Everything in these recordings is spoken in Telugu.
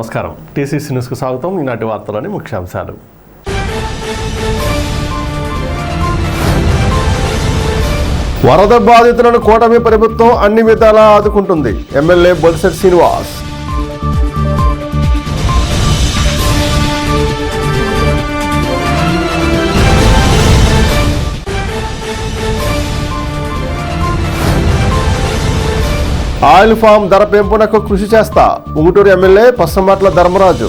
నమస్కారం. టీసీసీ న్యూస్కు స్వాగతం. ఈనాటి వార్తలోని ముఖ్యాంశాలు. వరద బాధితులను కూటమి ప్రభుత్వం అన్ని విధాలా ఆదుకుంటుంది. MLA Bolisetti Srinivas. Oil palm ధర పెంపునకు కృషి చేస్తా. ఉంగుటూరు ఎమ్మెల్యే పచ్చమట్ల ధర్మరాజు.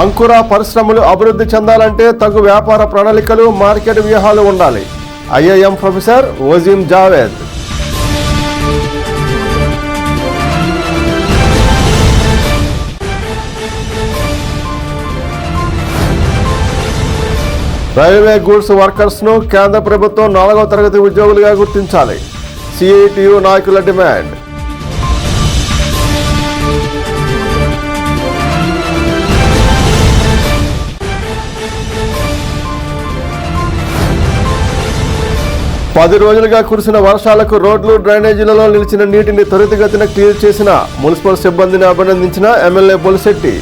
అంకుర పరిశ్రమలు అభివృద్ధి చెందాలంటే తగు వ్యాపార ప్రణాళికలు, మార్కెట్ వ్యూహాలు ఉండాలి. IIM professor Wajeem Javed. Railway goods వర్కర్స్ను కేంద్ర ప్రభుత్వం 4వ తరగతి ఉద్యోగులుగా గుర్తించాలి. సిఐటియు నాయకుల డిమాండ్. పది రోజులుగా కురిసిన వర్షాలకు రోడ్లు, డ్రైనేజీలలో నిలిచిన నీటిని త్వరితగతిన క్లియర్ చేసిన మున్సిపల్ సిబ్బందిని అభినందించిన ఎమ్మెల్యే బొలిశెట్టి.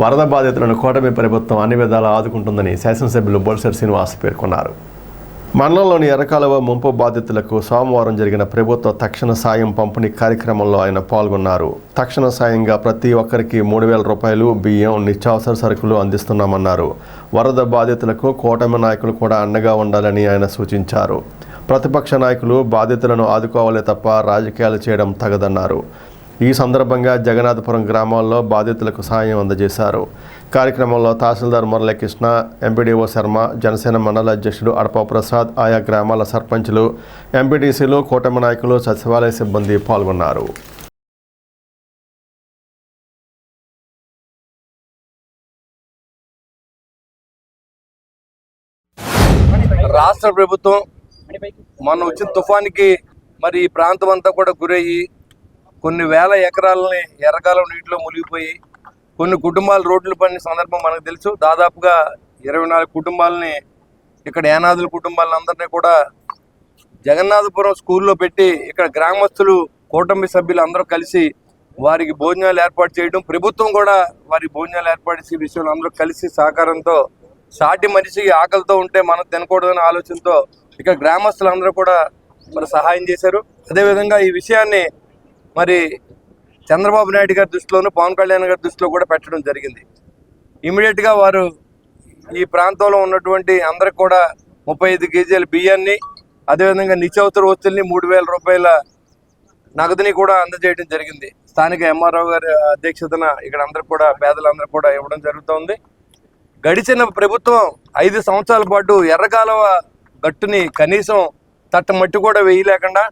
వరద బాధితులను కూటమి ప్రభుత్వం అన్ని విధాలా ఆదుకుంటుందని శాసనసభ్యులు బొలిశెట్టి శ్రీనివాస్ పేర్కొన్నారు. మండలంలోని ఎర్రకాలువ ముంపు బాధితులకు సోమవారం జరిగిన ప్రభుత్వ తక్షణ సాయం పంపిణీ కార్యక్రమంలో ఆయన పాల్గొన్నారు. తక్షణ సాయంగా ప్రతి ఒక్కరికి 3,000 రూపాయలు బియ్యం, నిత్యావసర సరుకులు అందిస్తున్నామన్నారు. వరద బాధితులకు కూటమి నాయకులు కూడా అండగా ఉండాలని ఆయన సూచించారు. ప్రతిపక్ష నాయకులు బాధితులను ఆదుకోవాలే తప్ప రాజకీయాలు చేయడం తగదన్నారు. ఈ సందర్భంగా జగన్నాథపురం గ్రామాల్లో బాధితులకు సాయం అందజేశారు. కార్యక్రమంలో తహసీల్దార్ మురళీకృష్ణ, ఎంపీడీఓ శర్మ, జనసేన మండల అధ్యక్షుడు అడప ప్రసాద్, ఆయా గ్రామాల సర్పంచులు, ఎంపీటీసీలు, కూటమి నాయకులు, సచివాలయ సిబ్బంది పాల్గొన్నారు. రాష్ట్ర ప్రభుత్వం మొన్న వచ్చిన తుఫానికి మరి ఈ ప్రాంతం అంతా కూడా గురయ్యి కొన్ని వేల ఎకరాలని ఎర్రకాలం నీటిలో మునిగిపోయి కొన్ని కుటుంబాలు రోడ్లు పడిన సందర్భం మనకు తెలుసు. దాదాపుగా 24 కుటుంబాలని, ఇక్కడ ఏనాదుల కుటుంబాలందరినీ కూడా జగన్నాథపురం స్కూల్లో పెట్టి ఇక్కడ గ్రామస్తులు, కూటమి సభ్యులు అందరూ కలిసి వారికి భోజనాలు ఏర్పాటు చేయడం, ప్రభుత్వం కూడా వారి భోజనాలు ఏర్పాటు చేసే విషయంలో అందరూ కలిసి సహకారంతో, సాటి మనిషి ఆకలితో ఉంటే మనం తినకూడదనే ఆలోచనతో ఇక్కడ గ్రామస్తులందరూ కూడా మరి సహాయం చేశారు. అదేవిధంగా ఈ విషయాన్ని మరి చంద్రబాబు నాయుడు గారి దృష్టిలోనూ, పవన్ కళ్యాణ్ గారి దృష్టిలో కూడా పెట్టడం జరిగింది. ఇమీడియట్గా వారు ఈ ప్రాంతంలో ఉన్నటువంటి అందరికి కూడా 35 కేజీల బియ్యాన్ని, అదేవిధంగా నిత్యావసర వస్తువుల్ని 3,000 రూపాయల నగదుని కూడా అందజేయడం జరిగింది. స్థానిక ఎంఆర్ఓ గారి అధ్యక్షతన ఇక్కడ అందరికి కూడా, పేదలందరూ కూడా ఇవ్వడం జరుగుతుంది. గడిచిన ప్రభుత్వం 5 సంవత్సరాల పాటు ఎర్రకాలువ గట్టుని కనీసం తట్ట మట్టి కూడా వేయలేకుండా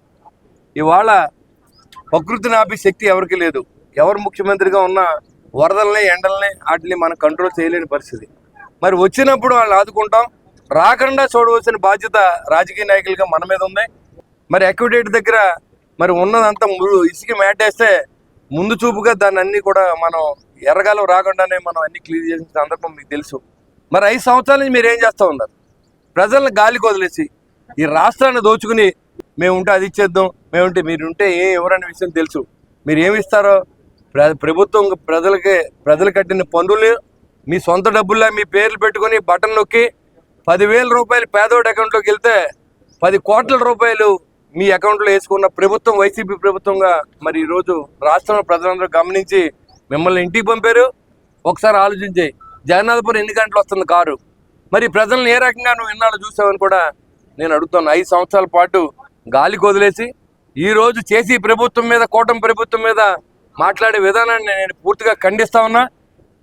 ఇవాళ ప్రకృతిని ఆపే శక్తి ఎవరికి లేదు. ఎవరు ముఖ్యమంత్రిగా ఉన్న వరదల్ని, ఎండల్ని వాటిని మనం కంట్రోల్ చేయలేని పరిస్థితి. మరి వచ్చినప్పుడు వాళ్ళని ఆదుకుంటాం, రాకుండా చూడవలసిన బాధ్యత రాజకీయ నాయకులుగా మన మీద ఉంది. మరి అక్విడేట్ దగ్గర మరి ఉన్నదంతా ఇసుక మేటేస్తే ముందు చూపుగా దాన్ని అన్ని కూడా మనం ఎర్రగాలం రాకుండానే మనం అన్ని క్లియర్ చేసిన సందర్భం మీకు తెలుసు. మరి 5 సంవత్సరాల నుంచి మీరు ఏం చేస్తూ ఉన్నారు? ప్రజలను గాలికి వదిలేసి ఈ రాష్ట్రాన్ని దోచుకుని మేముంటే అది ఇచ్చేద్దాం, మేముంటే మీరుంటే ఎవరనే విషయం తెలుసు. మీరు ఏమి ఇస్తారో ప్రభుత్వం ప్రజలు కట్టిన పన్నులు మీ సొంత డబ్బుల్లా మీ పేర్లు పెట్టుకొని బటన్ నొక్కి 10,000 రూపాయలు పేదోడి అకౌంట్లోకి వెళ్తే 10 కోట్ల రూపాయలు మీ అకౌంట్లో వేసుకున్న ప్రభుత్వం వైసీపీ ప్రభుత్వంగా మరి ఈరోజు రాష్ట్రంలో ప్రజలందరూ గమనించి మిమ్మల్ని ఇంటికి పంపారు. ఒకసారి ఆలోచించి జగన్నాథపురం ఎన్ని గంటలు వస్తుంది కారు? మరి ప్రజలను ఏ రకంగా నువ్వు ఇన్నాళ్ళు చూసావని కూడా నేను అడుగుతాను. 5 సంవత్సరాల పాటు గాలికి వదిలేసి ఈరోజు చేసి ప్రభుత్వం మీద, కూటమి ప్రభుత్వం మీద మాట్లాడే విధానాన్ని నేను పూర్తిగా ఖండిస్తా ఉన్నా.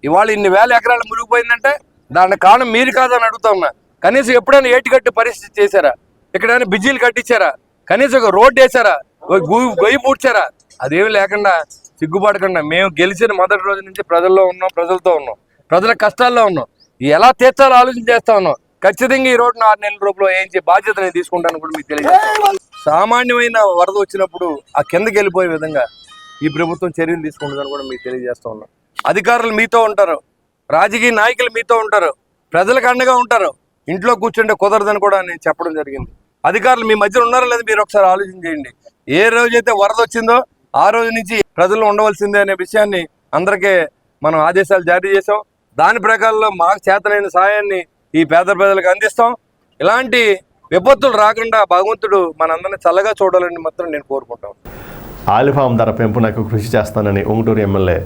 ఇవాళ ఇన్ని వేల ఎకరాలు మునిగిపోయిందంటే దానికి కారణం మీరు కాదని అడుగుతా ఉన్నా. కనీసం ఎప్పుడైనా ఏటిగట్టు పరిస్థితి చేశారా? ఎక్కడైనా బిజీలు కట్టించారా? కనీసం ఒక రోడ్డు వేసారా? గొయ్యి పూడ్చారా? అదేమి లేకుండా సిగ్గుపడకుండా మేము గెలిచిన మొదటి రోజు నుంచి ప్రజల్లో ఉన్నాం, ప్రజలతో ఉన్నాం, ప్రజల కష్టాల్లో ఉన్నాం, ఎలా తీర్చాలో ఆలోచన చేస్తా ఉన్నాం. ఖచ్చితంగా ఈ రోడ్డును 6 నెలల రూపంలో వేయించే బాధ్యత నేను తీసుకుంటాను కూడా మీకు తెలియజేస్తాను. సామాన్యమైన వరద వచ్చినప్పుడు ఆ కిందకి వెళ్ళిపోయే విధంగా ఈ ప్రభుత్వం చర్యలు తీసుకుంటుందని కూడా మీకు తెలియజేస్తా ఉన్నాం. అధికారులు మీతో ఉంటారు, రాజకీయ నాయకులు మీతో ఉంటారు, ప్రజలకు అండగా ఉంటారు. ఇంట్లో కూర్చుంటే కుదరదని కూడా నేను చెప్పడం జరిగింది. అధికారులు మీ మధ్యలో ఉన్నారో లేదో మీరు ఒకసారి ఆలోచన చేయండి. ఏ రోజైతే వరద వచ్చిందో ఆ రోజు నుంచి ప్రజలు ఉండవలసిందే అనే విషయాన్ని అందరికీ మనం ఆదేశాలు జారీ చేసాం. దాని ప్రకారంలో మాకు చేతనైన సాయాన్ని ఈ పేద ప్రజలకు అందిస్తాం. ఇలాంటి విపత్తులు రాకుండా భగవంతుడు మనందరినీ చల్లగా చూడాలని మాత్రం నేను కోరుకుంటాను. ఆయిల్ ఫామ్ ధర పెంపునకు కృషి చేస్తానని ఉంగుటూరు ఎమ్మెల్యే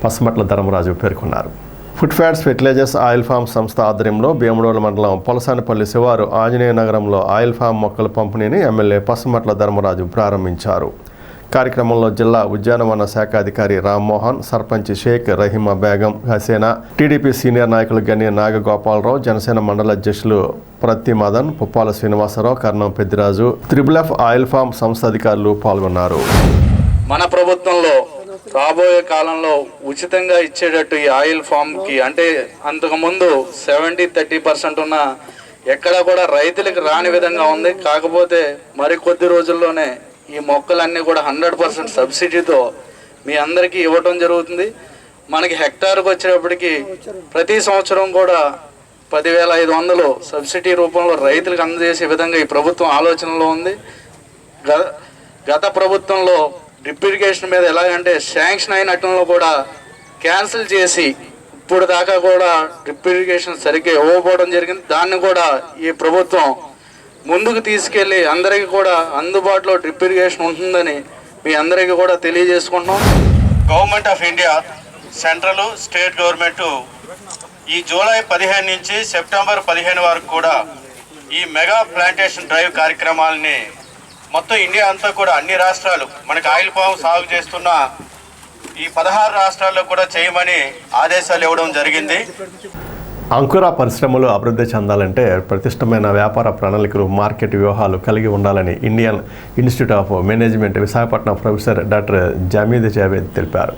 పసుమట్ల ధర్మరాజు పేర్కొన్నారు. Food fats fertilisers oil palm సంస్థ ఆధ్వర్యంలో భీమడోలు మండలం పొలసానిపల్లి శివారు ఆంజనేయ నగరంలో ఆయిల్ ఫామ్ మొక్కల పంపిణీని ఎమ్మెల్యే పసుమట్ల ధర్మరాజు ప్రారంభించారు. కార్యక్రమంలో జిల్లా ఉద్యానవన శాఖ అధికారి రామ్మోహన్, సర్పంచ్ షేక్ రహీమా బేగం, హసేనా, టీడీపీ సీనియర్ నాయకులు గని నాగగోపాలరావు, జనసేన మండల అధ్యక్షులు ప్రత్తి మదన్, పుప్పాల శ్రీనివాసరావు, కర్ణం పెద్దిరాజు, త్రిబుల్ ఆయిల్ ఫామ్ సంస్థ అధికారులు పాల్గొన్నారు. మన ప్రభుత్వంలో రాబోయే కాలంలో ఉచితంగా ఇచ్చేటట్టు ఈ ఆయిల్ ఫామ్కి, అంటే అంతకుముందు 70-30% ఉన్న ఎక్కడ కూడా రైతులకు రాని విధంగా ఉంది. కాకపోతే మరి కొద్ది రోజుల్లోనే ఈ మొక్కలన్నీ కూడా 100% సబ్సిడీతో మీ అందరికీ ఇవ్వటం జరుగుతుంది. మనకి హెక్టార్కి వచ్చేటప్పటికి ప్రతి సంవత్సరం కూడా 10,500 సబ్సిడీ రూపంలో రైతులకు అందజేసే విధంగా ఈ ప్రభుత్వం ఆలోచనలో ఉంది. గత ప్రభుత్వంలో డ్రిప్ ఇరిగేషన్ మీద ఎలాగంటే శాంక్షన్ అయినట్లో కూడా క్యాన్సిల్ చేసి ఇప్పుడు దాకా కూడా డ్రిప్ ఇరిగేషన్ సరిగ్గా ఇవ్వకపోవడం జరిగింది. దాన్ని కూడా ఈ ప్రభుత్వం ముందుకు తీసుకెళ్ళి అందరికీ కూడా అందుబాటులో డ్రిప్ ఇరిగేషన్ ఉంటుందని మీ అందరికీ కూడా తెలియజేసుకుంటున్నాం. Government of India, central, state government ఈ జూలై 15 నుంచి సెప్టెంబర్ 15 వరకు కూడా ఈ మెగా ప్లాంటేషన్ డ్రైవ్ కార్యక్రమాలని మొత్తం ఇండియా అంతా కూడా అన్ని రాష్ట్రాలు మనకి ఆయిల్ పామ్ సాగు చేస్తున్న ఈ 16 రాష్ట్రాల్లో కూడా చేయమని ఆదేశాలు ఇవ్వడం జరిగింది. అంకుర పరిశ్రమలు అభివృద్ధి చెందాలంటే ప్రతిష్టమైన వ్యాపార ప్రణాళికలు, మార్కెట్ వ్యూహాలు కలిగి ఉండాలని Indian Institute of Management Visakhapatnam professor doctor Jameed Javed తెలిపారు.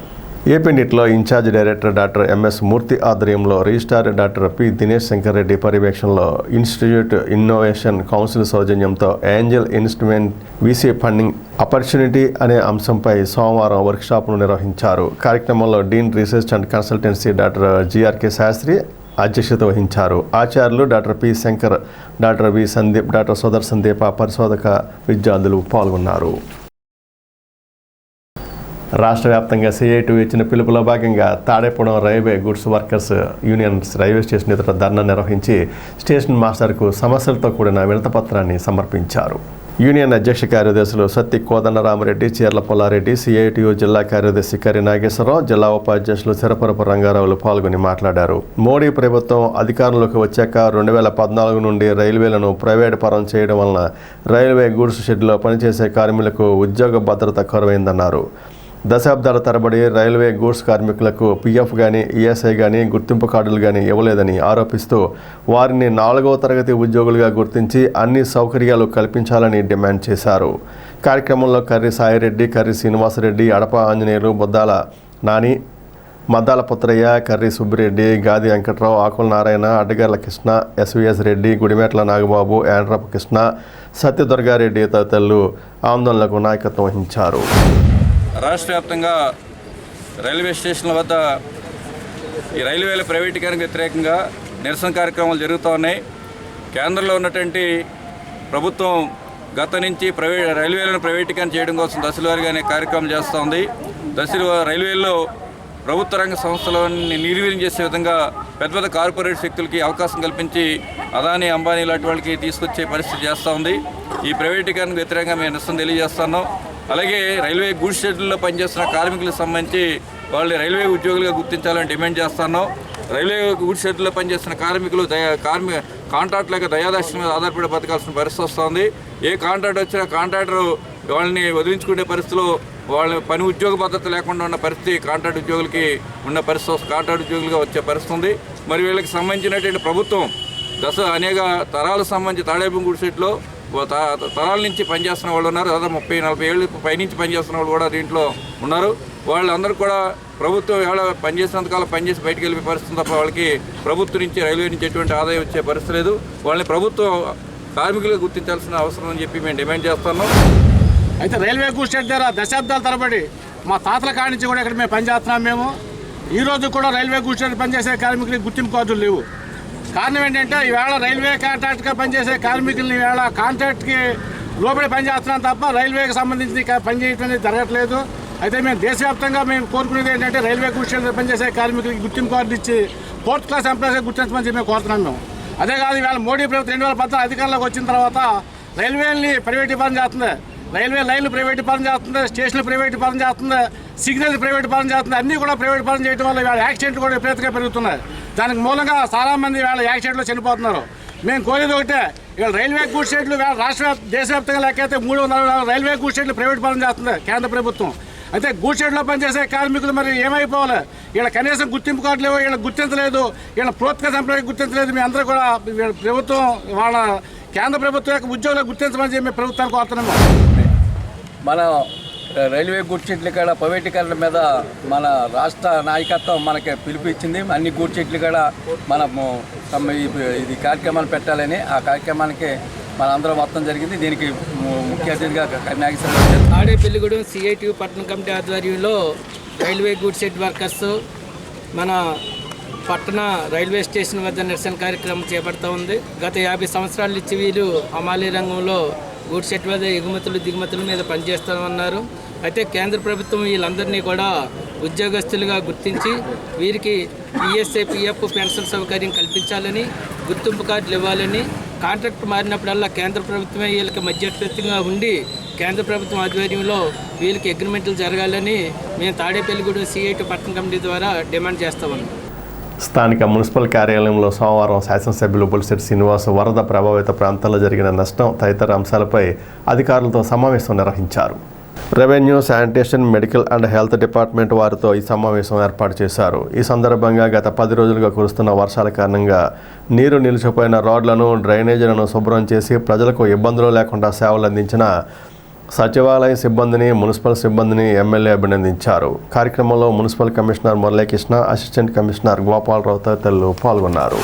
ఏపీ నీట్లో incharge director doctor MS Murthy ఆధ్వర్యంలో registrar doctor P Dinesh Shankar Reddy పర్యవేక్షణలో ఇన్స్టిట్యూట్ ఇన్నోవేషన్ కౌన్సిల్ సౌజన్యంతో angel investment VC funding opportunity అనే అంశంపై సోమవారం వర్క్షాప్ను నిర్వహించారు. కార్యక్రమంలో dean research and consultancy doctor GRK Sastry అధ్యక్షత వహించారు. ఆచార్యులు doctor P Shankar, doctor V Sandeep, doctor Sudarshan Deepa పరిశోధక విద్యార్థులు పాల్గొన్నారు. రాష్ట్ర వ్యాప్తంగా CITU ఇచ్చిన పిలుపులో భాగంగా Tadepuram railway goods workers unions railway station ఎదుట ధర్నా నిర్వహించి స్టేషన్ మాస్టర్కు సమస్యలతో కూడిన వినతిపత్రాన్ని సమర్పించారు. యూనియన్ అధ్యక్ష కార్యదర్శులు సత్తి కోదండరామరెడ్డి, చీర్ల పుల్లారెడ్డి, CITU జిల్లా కార్యదర్శి కరి నాగేశ్వరరావు, జిల్లా ఉపాధ్యక్షులు సిరపరపు రంగారావులు పాల్గొని మాట్లాడారు. మోడీ ప్రభుత్వం అధికారంలోకి వచ్చాక 2014 నుండి రైల్వేలను ప్రైవేటు పరం చేయడం వలన రైల్వే గూడ్స్ షెడ్లో పనిచేసే కార్మికులకు ఉద్యోగ భద్రత కరువైందన్నారు. దశాబ్దాల తరబడి రైల్వే గూడ్స్ కార్మికులకు PF కానీ, ESI కానీ, గుర్తింపు కార్డులు కానీ ఇవ్వలేదని ఆరోపిస్తూ వారిని 4వ తరగతి ఉద్యోగులుగా గుర్తించి అన్ని సౌకర్యాలు కల్పించాలని డిమాండ్ చేశారు. కార్యక్రమంలో కర్రి సాయిరెడ్డి, కర్రి శ్రీనివాసరెడ్డి, అడప ఆంజనేయులు, బొద్దాల నాని, మద్దాల పుత్రయ్య, కర్రి సుబ్బిరెడ్డి, గాది వెంకట్రావు, ఆకుల నారాయణ, అడ్డగర్ల కృష్ణ, SVS రెడ్డి, గుడిమెట్ల నాగబాబు, యాండ్రపు కృష్ణ, సత్యదుర్గారెడ్డి తదితరులు ఆందోళనకు నాయకత్వం వహించారు. రాష్ట్ర వ్యాప్తంగా రైల్వే స్టేషన్ల వద్ద ఈ రైల్వేల ప్రైవేటీకరణకు వ్యతిరేకంగా నిరసన కార్యక్రమాలు జరుగుతూ ఉన్నాయి. కేంద్రంలో ఉన్నటువంటి ప్రభుత్వం గత నుంచి రైల్వేలను ప్రైవేటీకరణ చేయడం కోసం దశలవారీగానే కార్యక్రమం చేస్తూ ఉంది. రైల్వేల్లో ప్రభుత్వ రంగ సంస్థలని నిర్వీర్యం చేసే విధంగా పెద్ద పెద్ద కార్పొరేట్ శక్తులకి అవకాశం కల్పించి అదానీ, అంబానీ లాంటి వాళ్ళకి తీసుకొచ్చే పరిస్థితి చేస్తూ ఉంది. ఈ ప్రైవేటీకరణకు వ్యతిరేకంగా మేము నిరసన తెలియజేస్తున్నాం. అలాగే రైల్వే గూడ్స్ షెడ్యూల్లో పనిచేస్తున్న కార్మికులకు సంబంధించి వాళ్ళు రైల్వే ఉద్యోగులుగా గుర్తించాలని డిమాండ్ చేస్తున్నాం. రైల్వే గూడ్స్ షెడ్యూల్లో పనిచేస్తున్న కార్మికులు కాంట్రాక్ట్ లేక దయాదాక్షిణ మీద ఆధారపడి బతకాల్సిన పరిస్థితి వస్తుంది. ఏ కాంట్రాక్ట్ వచ్చినా కాంట్రాక్టర్ వాళ్ళని వదిలించుకునే పరిస్థితిలో వాళ్ళ పని ఉద్యోగ భద్రత లేకుండా ఉన్న పరిస్థితి కాంట్రాక్ట్ ఉద్యోగులకి ఉన్న పరిస్థితి కాంట్రాక్ట్ ఉద్యోగులుగా వచ్చే పరిస్థితి ఉంది. మరి వీళ్ళకి సంబంధించినటువంటి ప్రభుత్వం అనేక తరాలకు సంబంధించి తాడేపల్లి గూడ్స్ షెడ్లో తరాల నుంచి పనిచేస్తున్న వాళ్ళు ఉన్నారు. దాదాపు 30-40 ఏళ్ళు పైనుంచి పనిచేస్తున్న వాళ్ళు కూడా దీంట్లో ఉన్నారు. వాళ్ళందరూ కూడా ప్రభుత్వం ఎవరో పనిచేసినంతకాలం పనిచేసి బయటకు వెళ్ళే పరిస్థితి తప్ప వాళ్ళకి ప్రభుత్వం నుంచి రైల్వే నుంచి ఎటువంటి ఆదాయం వచ్చే పరిస్థితి లేదు. వాళ్ళని ప్రభుత్వం కార్మికులుగా గుర్తించాల్సిన అవసరం అని చెప్పి మేము డిమాండ్ చేస్తున్నాం. అయితే రైల్వే గూడ్స్ షెడ్ ద్వారా దశాబ్దాల తరబడి మా తాతల కాడి నుంచి కూడా ఇక్కడ మేము పనిచేస్తున్నాం. మేము ఈరోజు కూడా రైల్వే గూడ్స్ షెడ్ పనిచేసే కార్మికులకి గుర్తింపు కార్డులు లేవు. కారణం ఏంటంటే ఈవేళ రైల్వే కాంట్రాక్ట్గా పనిచేసే కార్మికులని ఈవేళ కాంట్రాక్ట్కి లోపలి పనిచేస్తున్నాం తప్ప రైల్వేకి సంబంధించి పనిచేయడం అనేది జరగట్లేదు. అయితే మేము దేశవ్యాప్తంగా మేము కోరుకునేది ఏంటంటే రైల్వే గూడ్స్ షెడ్ పనిచేసే కార్మికులకి గుర్తింపు కార్డు ఇచ్చి 4th క్లాస్ ఎంప్లాయీస్గా గుర్తించమని చెప్పి మేము కోరుతున్నాం. మేము అదే కాదు, ఈవేళ మోడీ ప్రభుత్వం 2014 అధికారంలోకి వచ్చిన తర్వాత రైల్వేని ప్రైవేటీకరణ చేస్తుంది, రైల్వే లైన్లు ప్రైవేటీకరణ చేస్తుంది, స్టేషన్లు ప్రైవేటీకరణ చేస్తుంది, సిగ్నల్ ప్రైవేటీకరణ చేస్తుంది. అన్నీ కూడా ప్రైవేటీకరణ చేయడం వల్ల ఇవాళ యాక్సిడెంట్లు కూడా విపరీతంగా పెరుగుతున్నాయి. దానికి మూలంగా చాలామంది ఇవాళ యాక్సిడెంట్లో చనిపోతున్నారు. మేము కోరేది ఒకటే, ఇవాళ రైల్వే గూడ్స్ షెడ్లు దేశవ్యాప్తంగా లెక్కైతే 340 రైల్వే గూడ్స్ షెడ్లు ప్రైవేటీకరణ చేస్తుంది కేంద్ర ప్రభుత్వం. అయితే గూడ్స్ షెడ్లో పనిచేసే కార్మికులు మరి ఏమైపోవాలి? వీళ్ళ కనీసం గుర్తింపు కార్డు లేవు, వీళ్ళకి గుర్తించలేదు, వీళ్ళ ప్రోత్సాహ ఎంప్లాయీ గుర్తించలేదు. మీ అందరూ కూడా ప్రభుత్వం వాళ్ళ కేంద్ర ప్రభుత్వం యొక్క ఉద్యోగులకు గుర్తించమని చెప్పి ప్రభుత్వానికి కోరుతున్నాము. మన రైల్వే గూడ్స్ షెడ్లు కూడా ప్రైవేటీకరణ మీద మన రాష్ట్ర నాయకత్వం మనకి పిలుపు ఇచ్చింది. అన్ని గూడ్స్ షెడ్లు కూడా మనము ఇది కార్యక్రమాలు పెట్టాలని ఆ కార్యక్రమానికి మనందరం మొత్తం జరిగింది. దీనికి ముఖ్య అతిథిగా నాగేశ్వరరావు తాడేపల్లిగూడెం CITU పట్టణ కమిటీ ఆధ్వర్యంలో రైల్వే గూడ్స్ షెడ్ వర్కర్స్ మన పట్టణ రైల్వే స్టేషన్ వద్ద నిరసన కార్యక్రమం చేపడుతూ ఉంది. గత 50 సంవత్సరాల నుంచి వీరు హమాలీ రంగంలో గూడ్స్ షెడ్ వద్ద ఎగుమతులు దిగుమతుల మీద పనిచేస్తామన్నారు. అయితే కేంద్ర ప్రభుత్వం వీళ్ళందరినీ కూడా ఉద్యోగస్తులుగా గుర్తించి వీరికి ESA PF పెన్షన్ సౌకర్యం కల్పించాలని, గుర్తింపు కార్డులు ఇవ్వాలని, కాంట్రాక్ట్ మారినప్పుడల్లా కేంద్ర ప్రభుత్వమే వీళ్ళకి మధ్యవర్తిగా ఉండి కేంద్ర ప్రభుత్వం ఆధ్వర్యంలో వీళ్ళకి అగ్రిమెంట్లు జరగాలని మేము తాడేపల్లిగూడెం CITU పట్టణ కమిటీ ద్వారా డిమాండ్ చేస్తామన్నాం. స్థానిక మున్సిపల్ కార్యాలయంలో సోమవారం శాసనసభ్యులు బొలిశెట్టి శ్రీనివాస్ వరద ప్రభావిత ప్రాంతాల్లో జరిగిన నష్టం తదితర అంశాలపై అధికారులతో సమావేశం నిర్వహించారు. Revenue, sanitation, medical and health department వారితో ఈ సమావేశం ఏర్పాటు చేశారు. ఈ సందర్భంగా గత 10 రోజులుగా కురుస్తున్న వర్షాల కారణంగా నీరు నిలిచిపోయిన రోడ్లను, డ్రైనేజీలను శుభ్రం చేసి ప్రజలకు ఇబ్బందులు లేకుండా సేవలు అందించిన సచివాలయ సిబ్బందిని, మున్సిపల్ సిబ్బందిని ఎమ్మెల్యే అభినందించారు. కార్యక్రమంలో municipal commissioner Muralikrishna, assistant commissioner Gopalarao తదితరులు పాల్గొన్నారు.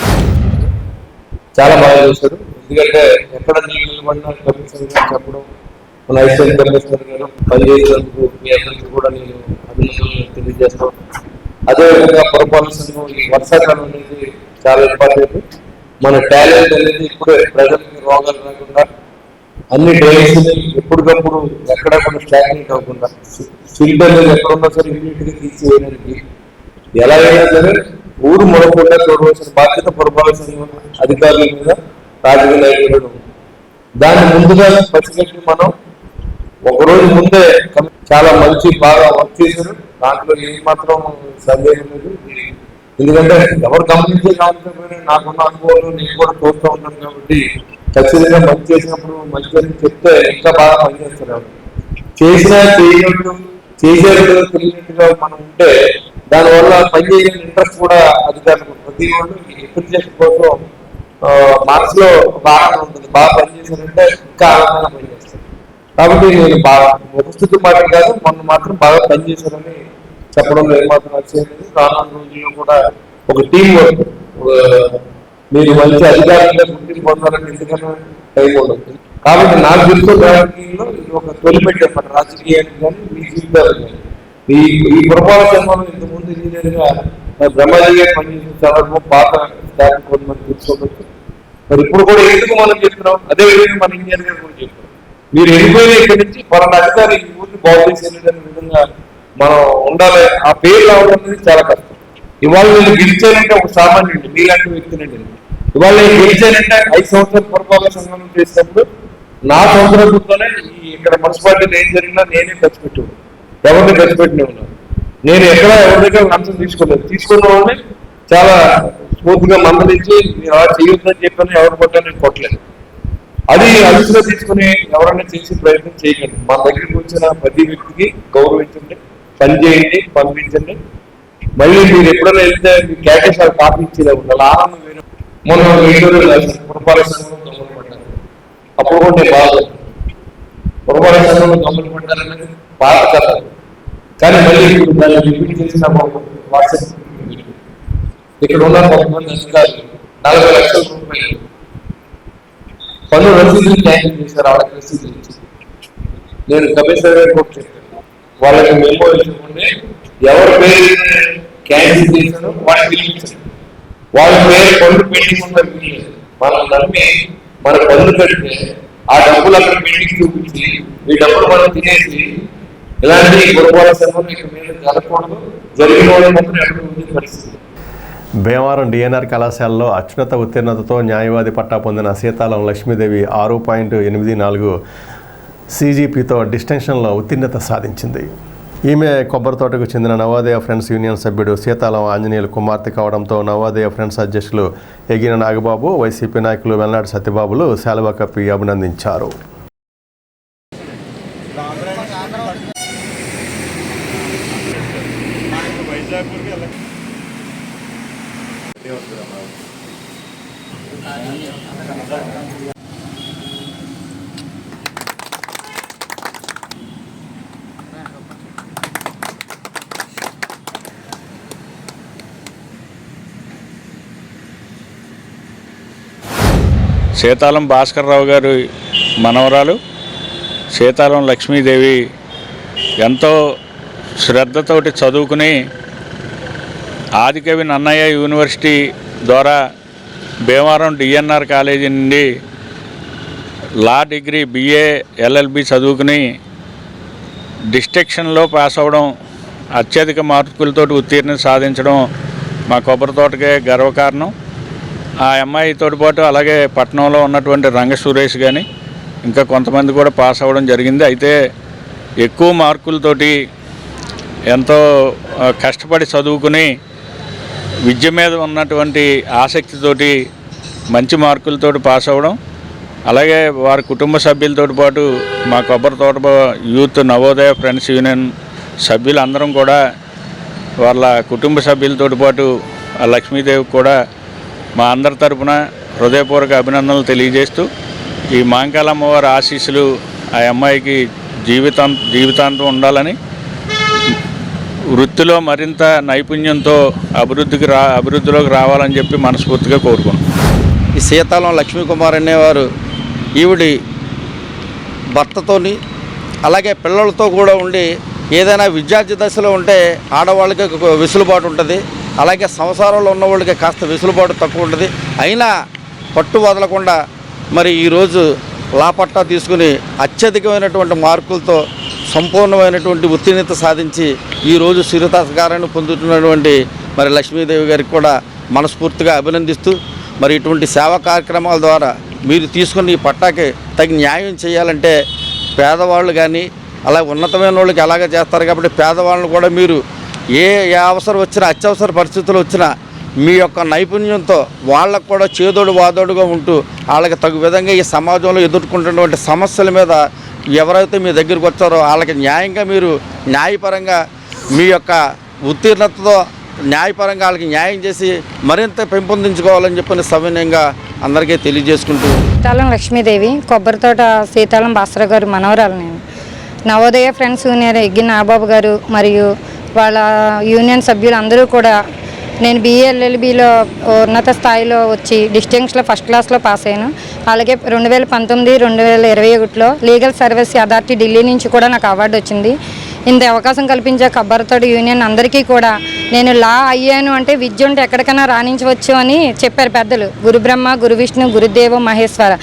చాలా బాగా చేశారు. ఎందుకంటే ఎక్కడ నీళ్ళు నిలబడినా కమిషనర్ గారు చెప్పడం, మన అసిస్టెంట్ కమిషనర్ గారు పనిచేసినందుకు మీ అందరికీ కూడా నేను అభినందనలు తెలియజేస్తాను. అదేవిధంగా పురపాలక సంఘం ఈ వర్షాకాలం అనేది చాలా ఇంపార్టెంట్. మన టాలెంట్ అనేది ఇప్పుడే ప్రజలకి రోగాలు రాకుండా అన్ని డ్రైన్స్ ఎప్పటికప్పుడు ఎక్కడ కూడా స్టాగ్నేట్ అవ్వకుండా ఫిల్టర్ ఎక్కడున్నా సరే ఇమీడియట్గా తీసివేయడానికి ఎలాగైనా సరే ఊరు మొదలకుండా చూడవలసిన బాధ్యత పురపాలక సంఘం అధికారుల మీద, రాజకీయ నాయకులు. దాన్ని ముందుగా పసిగట్టి మనం ఒకరోజు ముందే చాలా మంచి బాగా వర్క్ చేశారు. దాంట్లో ఏమాత్రం సందేహం లేదు. ఎందుకంటే ఎవరు గమనించకపోయినా నాకున్న అనుభవాలు నేను కూడా చూస్తూ ఉంటాను కాబట్టి ఖచ్చితంగా మంచి చేసినప్పుడు మంచి అని చెప్తే ఇంకా బాగా పనిచేస్తున్నారు. చేసినా చేయనట్టు చేసేటప్పుడు తెలియనట్టుగా మనం ఉంటే దానివల్ల పని చేయని ఇంట్రెస్ట్ కూడా అధికారులకు ప్రతి వాళ్ళు ఎప్రిసియేషన్ కోసం మనసులో ఒక ఆనందం ఉంటుంది. బాగా పనిచేశారంటే ఇంకా ఆనందంగా పనిచేస్తారు. కాబట్టి నేను బాగా ఉపస్థితి మాట కాదు, మొన్న మాత్రం బాగా పనిచేశారని చెప్పడంలో ఏమాత్రం వచ్చేది. రానున్న రోజుల్లో కూడా ఒక టీం వర్క్ మీరు మంచి అధికారులుగా గుర్తింపు పొందాలని ఎందుకన్నా టైం ఉండదు. కాబట్టి నాకు తెలుసు రాజకీయంలో ఇది ఒక తొలిపెట్టి అన్నమాట. రాజకీయానికి కానీ మీ జీవితాలు కానీ ఈ పురపాలక సంఘంలో ఇంతకుముందు ఇంజనీర్గా బ్రహ్మాజీగా పనిచేసిన చాలా పాత స్టాఫ్ కొంతమంది తెలుసుకోవచ్చు. మరి ఇప్పుడు కూడా ఎందుకు మనం చెప్తున్నాం, అదే విధంగా మన ఇంజనీర్ గారు కూడా చెప్తున్నాం. మీరు వెళ్ళిపోయిన ఇక్కడి నుంచి పలానా అధికారి ఈ ఊరికి బాగు చేసేటనే విధంగా మనం ఉండాలి. ఆ పేరు రావడం అనేది చాలా కష్టం. ఇవాళ నేను గెలిచానంటే ఒక సామాన్యుడు మీలాంటి వ్యక్తినండి. ఇవాళ నేను గెలిచానంటే 5 సంవత్సరాల పురపాలక సంఘం చేసినప్పుడు నా సంవత్సరంతోనే ఇక్కడ మున్సిపాలిటీలో ఏం జరిగినా నేనే ఖర్చు పెట్టేవాడు, ఎవరిని ఖర్చు పెట్టినే ఉన్నాను. నేను ఎక్కడ ఎవరి దగ్గర లంచం తీసుకోలేదు. తీసుకున్న వాళ్ళని చాలా స్మూత్ గా మందలించి మీరు అలా చేయొద్దని చెప్పని ఎవరు కొట్టాను నేను కొట్టలేదు. అది అదుపులో తీసుకుని ఎవరైనా చేసే ప్రయత్నం చేయకండి. మా దగ్గరికి వచ్చిన ప్రతి వ్యక్తికి గౌరవించండి, పని చేయండి, పంపించండి. మళ్ళీ మీరు ఎప్పుడైనా వెళ్తే మీ క్యాటేసాలు కాపీ ఇచ్చేలా ఉండాలి. ఆనందం వేరే. మొన్న పురపాలక సంఘం దొంగలు పడ్డారు. అప్పుడు కూడా నేను బాగా పొరపాటు సంఘంలో దొంగలు పడ్డారని పాత కథ. కానీ మళ్ళీ ఇప్పుడు దాన్ని రిపీట్ చేసిన వాట్సాప్ ఇక్కడ ఉన్న కొంతమంది అధికారులు 40 లక్షల రూపాయలు పన్ను రసీదులు క్యాన్సిల్ చేశారు. వాళ్ళకి రసీదులు ఇచ్చి నేను కమిషనర్ గారికి చెప్పాను, వాళ్ళకి మెమో ఇచ్చకుంటే ఎవరి పేరు క్యాన్సిల్ చేశారో వాళ్ళకి పిలిపించారు. వాళ్ళ పేరు పన్ను పెండింగ్ ఉన్న మనం నమ్మి మన పన్ను కడితే ఆ డబ్బులు అక్కడ పెండింగ్ చూపించి ఈ డబ్బులు మనం తినేసి ఇలాంటి పొరపాటు సంఘం ఇక్కడ మీద జరగకూడదు. జరిగిన వాళ్ళు మాత్రం ఎక్కడ ఉంది పరిస్థితి. భీమవరం డిఎన్ఆర్ కళాశాలలో అత్యున్నత ఉత్తీర్ణతతో న్యాయవాది పట్టా పొందిన సీతాలం లక్ష్మీదేవి 6.84 CGPతో డిస్టింక్షన్లో ఉత్తీర్ణత సాధించింది. ఈమె కొబ్బరితోటకు చెందిన నవోదయ ఫ్రెండ్స్ యూనియన్ సభ్యుడు సీతాలం ఆంజనేయులు కుమార్తె కావడంతో నవోదయ ఫ్రెండ్స్ అధ్యక్షులు ఎగిన నాగబాబు, వైసీపీ నాయకులు వెల్నాడు సత్యబాబులు శాలువా కప్పి అభినందించారు. సీతాలం భాస్కర్రావు గారి మనవరాలు సీతాలం లక్ష్మీదేవి ఎంతో శ్రద్ధతోటి చదువుకుని ఆదికవి నన్నయ్య యూనివర్సిటీ ద్వారా భీమవరం డిఎన్ఆర్ కాలేజీ నుండి లా డిగ్రీ BA LLB చదువుకుని డిస్టింక్షన్లో పాస్ అవ్వడం, అత్యధిక మార్కులతోటి ఉత్తీర్ణత సాధించడం మా కొబ్బరితోటకే గర్వకారణం. ఆ అమ్మాయితో పాటు అలాగే పట్టణంలో ఉన్నటువంటి రంగ సురేష్ కానీ ఇంకా కొంతమంది కూడా పాస్ అవ్వడం జరిగింది. అయితే ఎక్కువ మార్కులతోటి ఎంతో కష్టపడి చదువుకుని విద్య మీద ఉన్నటువంటి ఆసక్తితోటి మంచి మార్కులతోటి పాస్ అవ్వడం, అలాగే వారి కుటుంబ సభ్యులతో పాటు మా కొబ్బరితోట యూత్ నవోదయ ఫ్రెండ్స్ యూనియన్ సభ్యులందరం కూడా వాళ్ళ కుటుంబ సభ్యులతో పాటు ఆ లక్ష్మీదేవికి కూడా మా అందరి తరపున హృదయపూర్వక అభినందనలు తెలియజేస్తూ ఈ మాంకాలమ్మవారి ఆశీస్సులు ఆ అమ్మాయికి జీవితాంతం ఉండాలని, వృత్తిలో మరింత నైపుణ్యంతో అభివృద్ధిలోకి రావాలని చెప్పి మనస్ఫూర్తిగా కోరుకుంటున్నాం. ఈ సీతాలం లక్ష్మీకుమార్ అనేవారు ఈవిడి భర్తతోని అలాగే పిల్లలతో కూడా ఉండి ఏదైనా విద్యార్థి దశలో ఉంటే ఆడవాళ్ళకి వెసులుబాటు ఉంటుంది, అలాగే సంసారంలో ఉన్న వాళ్ళకి కాస్త వెసులుబాటు తక్కువ ఉంటుంది. అయినా పట్టు వదలకుండా మరి ఈరోజు లా పట్టా తీసుకుని అత్యధికమైనటువంటి మార్కులతో సంపూర్ణమైనటువంటి ఉత్తీర్ణత సాధించి ఈరోజు శిరతాస్కారాన్ని పొందుతున్నటువంటి మరి లక్ష్మీదేవి గారికి కూడా మనస్ఫూర్తిగా అభినందిస్తూ, మరి ఇటువంటి సేవా కార్యక్రమాల ద్వారా మీరు తీసుకుని ఈ పట్టాకి తగిన న్యాయం చేయాలంటే పేదవాళ్ళు కానీ అలా ఉన్నతమైన వాళ్ళకి ఎలాగ చేస్తారు కాబట్టి పేదవాళ్ళని కూడా మీరు ఏ అవసరం వచ్చినా అత్యవసర పరిస్థితులు వచ్చినా మీ యొక్క నైపుణ్యంతో వాళ్ళకు కూడా చేదోడు వాదోడుగా ఉంటూ వాళ్ళకి తగు విధంగా ఈ సమాజంలో ఎదుర్కొంటున్నటువంటి సమస్యల మీద ఎవరైతే మీ దగ్గరికి వచ్చారో వాళ్ళకి న్యాయంగా మీరు న్యాయపరంగా మీ యొక్క ఉత్తీర్ణతతో న్యాయపరంగా వాళ్ళకి న్యాయం చేసి మరింత పెంపొందించుకోవాలని చెప్పని సవినయంగా అందరికీ తెలియజేసుకుంటూ. సీతాలం లక్ష్మీదేవి కొబ్బరితోట సీతాలం భాస్కర్ గారు మనవరాలు. నేను నవోదయ ఫ్రెండ్స్ యూనియన్ ఎగ్గిన నాగబాబు గారు మరియు వాళ్ళ యూనియన్ సభ్యులు అందరూ కూడా నేను BA LLBలో ఉన్నత స్థాయిలో వచ్చి డిస్టింక్షన్లో ఫస్ట్ క్లాస్లో పాస్ అయ్యాను. అలాగే 2019, 2021లో లీగల్ సర్వీస్ అథారిటీ ఢిల్లీ నుంచి కూడా నాకు అవార్డు వచ్చింది. ఇంత అవకాశం కల్పించే కొబ్బరితోట యూనియన్ అందరికీ కూడా నేను లా అయ్యాను అంటే విద్య ఉంటే ఎక్కడికైనా రాణించవచ్చు అని చెప్పారు పెద్దలు. గురు బ్రహ్మ, గురు విష్ణు, గురుదేవ మహేశ్వర,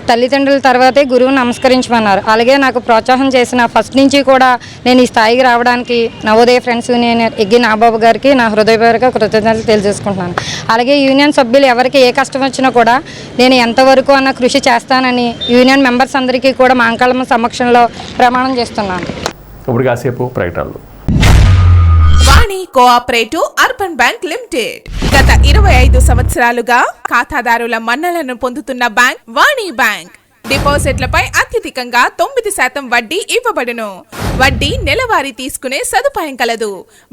తల్లిదండ్రుల తర్వాతే గురువు నమస్కరించమన్నారు. అలాగే నాకు ప్రోత్సాహం చేసిన ఫస్ట్ నుంచి కూడా నేను ఈ స్థాయికి రావడానికి నవోదయ ఫ్రెండ్స్ యూనియన్ ఎగ్గి నాగబాబు గారికి నా హృదయపూర్వక కృతజ్ఞతలు తెలియజేసుకుంటున్నాను. అలాగే యూనియన్ సభ్యులు ఎవరికి ఏ కష్టం వచ్చినా కూడా నేను ఎంతవరకు అన్న కృషి చేస్తానని యూనియన్ మెంబర్స్ అందరికీ కూడా మాంకాళమ్మ సమక్షంలో ప్రమాణం చేస్తున్నాను. ఇప్పుడు కాసేపు ప్రకటనలు. వాణి కోఆపరేటివ్ అర్బన్ బ్యాంక్ లిమిటెడ్ గత 25 సంవత్సరాలుగా ఖాతాదారుల మన్నలను పొందుతున్న బ్యాంక్ వాణి బ్యాంక్. డిపాజిట్లపై అత్యధికంగా 9% వడ్డీ ఇవ్వబడును. వడ్డీ నెలవారీ తీసుకునే సదుపాయం కలదు.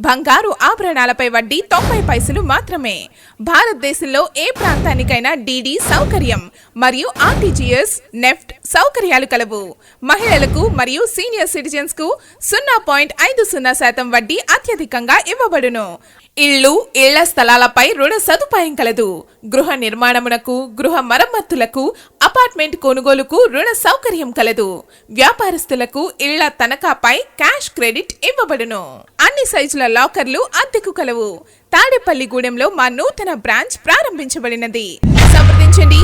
బంగారు ఆభరణాలపై వడ్డీ 90 పైసలు మాత్రమే. భారతదేశంలో ఏ ప్రాంతానికైనా DD సౌకర్యం మరియు RTGS, నెఫ్ట్ సౌకర్యాలు కలవు. మహిళలకు మరియు సీనియర్ సిటిజన్స్ కు 0.50% వడ్డీ అత్యధికంగా ఇవ్వబడును. ఇళ్లు, ఇళ్ల స్థలాలపై రుణ సదుపాయం కలదు. గృహ నిర్మాణమునకు, గృహ మరమ్మతులకు, అపార్ట్మెంట్ కొనుగోలుకు రుణ సౌకర్యం కలదు. వ్యాపారస్తులకు ఇళ్ల తనఖాపై క్యాష్ క్రెడిట్ ఇవ్వబడును. అన్ని సైజుల లాకర్లు అద్దెకు కలవు. తాడేపల్లిగూడెంలో మా నూతన బ్రాంచ్ ప్రారంభించబడినది. సంప్రదించండి.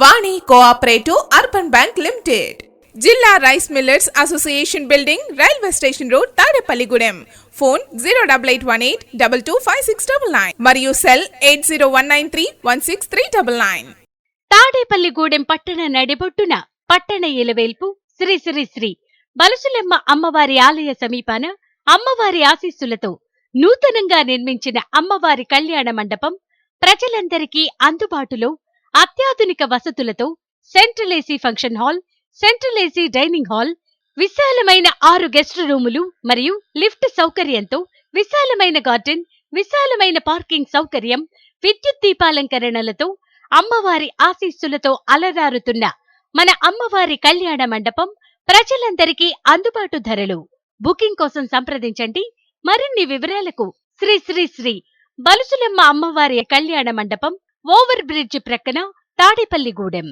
వాణి కోఆపరేటివ్ అర్బన్ బ్యాంక్ లిమిటెడ్, జిల్లా rice millers association building, railway station road, Tadepalligudem. Phone 08882256999 మరియు సెల్ 8019316399. తాడేపల్లిగూడెం పట్టణ నడిబొట్టున పట్టణ ఇలవేల్పు శ్రీ శ్రీ శ్రీ బలుసులెమ్మ అమ్మవారి ఆలయ సమీపాన అమ్మవారి ఆశీస్సులతో నూతనంగా నిర్మించిన అమ్మవారి కళ్యాణ మండపం ప్రజలందరికీ అందుబాటులో అత్యాధునిక వసతులతో central AC function hall, central AC dining hall, విశాలమైన 6 గెస్ట్ రూములు మరియు లిఫ్ట్ సౌకర్యంతో విశాలమైన గార్డెన్, విశాలమైన పార్కింగ్ సౌకర్యం, విద్యుత్ దీపాలంకరణలతో అమ్మవారి ఆశీస్సులతో అలరారుతున్న మన అమ్మవారి కళ్యాణ మండపం ప్రజలందరికీ అందుబాటు ధరలు. బుకింగ్ కోసం సంప్రదించండి. మరిన్ని వివరాలకు శ్రీ శ్రీ శ్రీ బలుసులమ్మ అమ్మవారి కళ్యాణ మండపం, ఓవర్ బ్రిడ్జ్ ప్రక్కన, Tadepalligudem.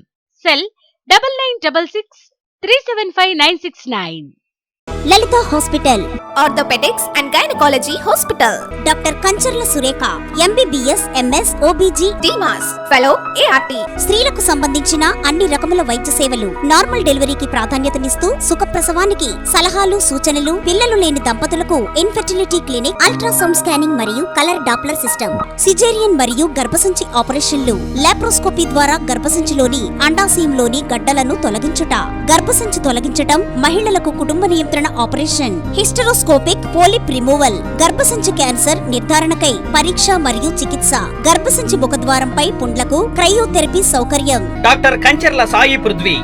Cell 9966375969. Lalitha hospital, orthopaedics and gynaecology hospital. Doctor Kancharla Surekha, MBBS, MS, OBG, DMAS, fellow, ART. స్త్రీలకు సంబంధించిన అన్ని రకముల వైద్య సేవలు. నార్మల్ డెలివరీకి ప్రాధాన్యతనిస్తూ సుఖప్రసవానికి సలహాలు, సూచనలు, పిల్లలు లేని దంపతులకు ఇన్ఫెర్టిలిటీ క్లినిక్, అల్ట్రాసౌండ్ స్కానింగ్ మరియు కలర్ డాప్లర్ సిస్టమ్, సిజేరియన్ మరియు గర్భసంచి ఆపరేషన్లు, లాప్రోస్కోపీ ద్వారా గర్భసంచిలోని అండాశయంలోని గడ్డలను తొలగించుట, గర్భసంచి తొలగించటం, మహిళలకు కుటుంబ నియంత్రణ ఆపరేషన్, హిస్టరోస్కోపిక్ పోలిప్ రిమూవల్, గర్భసంచి క్యాన్సర్ నిర్ధారణకై పరీక్ష మరియు చికిత్స, గర్భసంచి ముఖద్వారంపై పుండ్లకు క్రయోథెరపీ సౌకర్యం. Doctor Kancharla Sai Prithvi,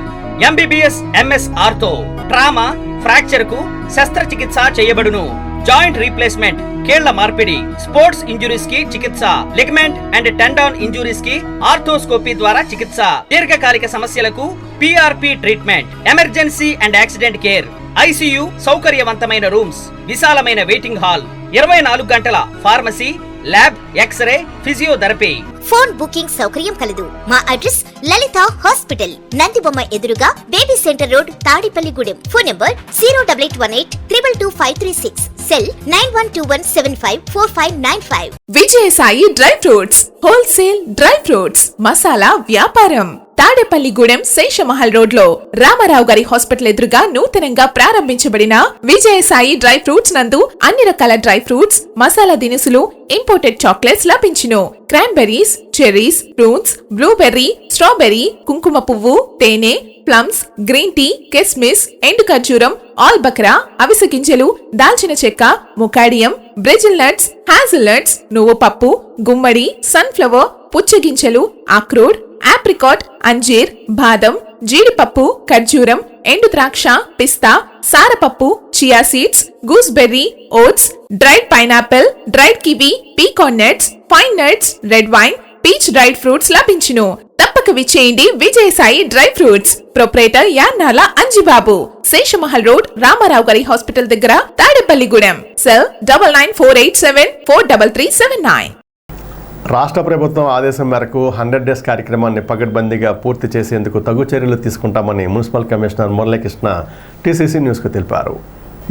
MBBS, MS ortho, trauma, fracture కు శస్త్రచికిత్స చేయబడును. జాయింట్ రీప్లేస్మెంట్, కీళ్ల మార్పిడి, స్పోర్ట్స్ ఇంజురీస్ కి చికిత్స, లిగమెంట్ అండ్ టెండాన్ ఇంజురీస్ కి ఆర్థోస్కోపీ ద్వారా చికిత్స, దీర్ఘకాలిక సమస్యలకు PRP treatment, emergency and accident care, ICU సౌకర్యవంతమైన రూమ్స్, విశాలమైన వెయిటింగ్ హాల్, 24 గంటల pharmacy, lab, xray, physiotherapy. Phone booking సౌకర్యం కలదు. మా అడ్రస్ లలిత హాస్పిటల్, నందిబొమ్మ ఎదురుగా, baby centre road, Tadepalligudem. Phone number 08818222536. Cell 9121754595. Vijayasai dry fruits, wholesale dry fruits masala వ్యాపారం. తాడేపల్లిగూడెం శేషమహల్ రోడ్ లో రామారావు గారి హాస్పిటల్ ఎదురుగా నూతనంగా ప్రారంభించబడిన విజయసాయి డ్రై ఫ్రూట్స్ నందు అన్ని రకాల డ్రై ఫ్రూట్స్, మసాలా దినుసులు, ఇంపోర్టెడ్ చాక్లెట్స్ లభించును. Cranberries, cherries, fruits, blueberry, strawberry, కుంకుమ పువ్వు, తేనె, ప్లమ్స్, గ్రీన్ టీ, కిస్మిస్, ఎండు ఖర్జూరం, ఆల్ బక్రా, అవిసె గింజలు, దాల్చిన చెక్క, ముకాడియం, బ్రెజిల్ నట్స్, హ్యాజల్ నట్స్, నువ్వు పప్పు, గుమ్మడి, సన్ఫ్లవర్, పుచ్చగింజలు, అక్రోడ్, ఆప్రికాట్, అంజీర్, బాదం, జీడిపప్పు, ఖర్జూరం, ఎండు ద్రాక్ష, పిస్తా, సారపప్పు, chia seeds, gooseberry, oats, dried pineapple, dried kiwi, pecan nuts, pine nuts, red wine, peach dried fruits లభించును. తప్పక విచ్చేయండి Vijayasai dry fruits. Proprietor Yannala Anjibabu, Seshamahal road, Ramarao గారి హాస్పిటల్ దగ్గర, తాడేపల్లిగూడెం. సెల్ 9948743379. రాష్ట్ర ప్రభుత్వం ఆదేశం మేరకు 100 డేస్ కార్యక్రమాన్ని పకడ్బందీగా పూర్తి చేసేందుకు తగు చర్యలు తీసుకుంటామని మున్సిపల్ కమిషనర్ మురళీకృష్ణ TCC న్యూస్కు తెలిపారు.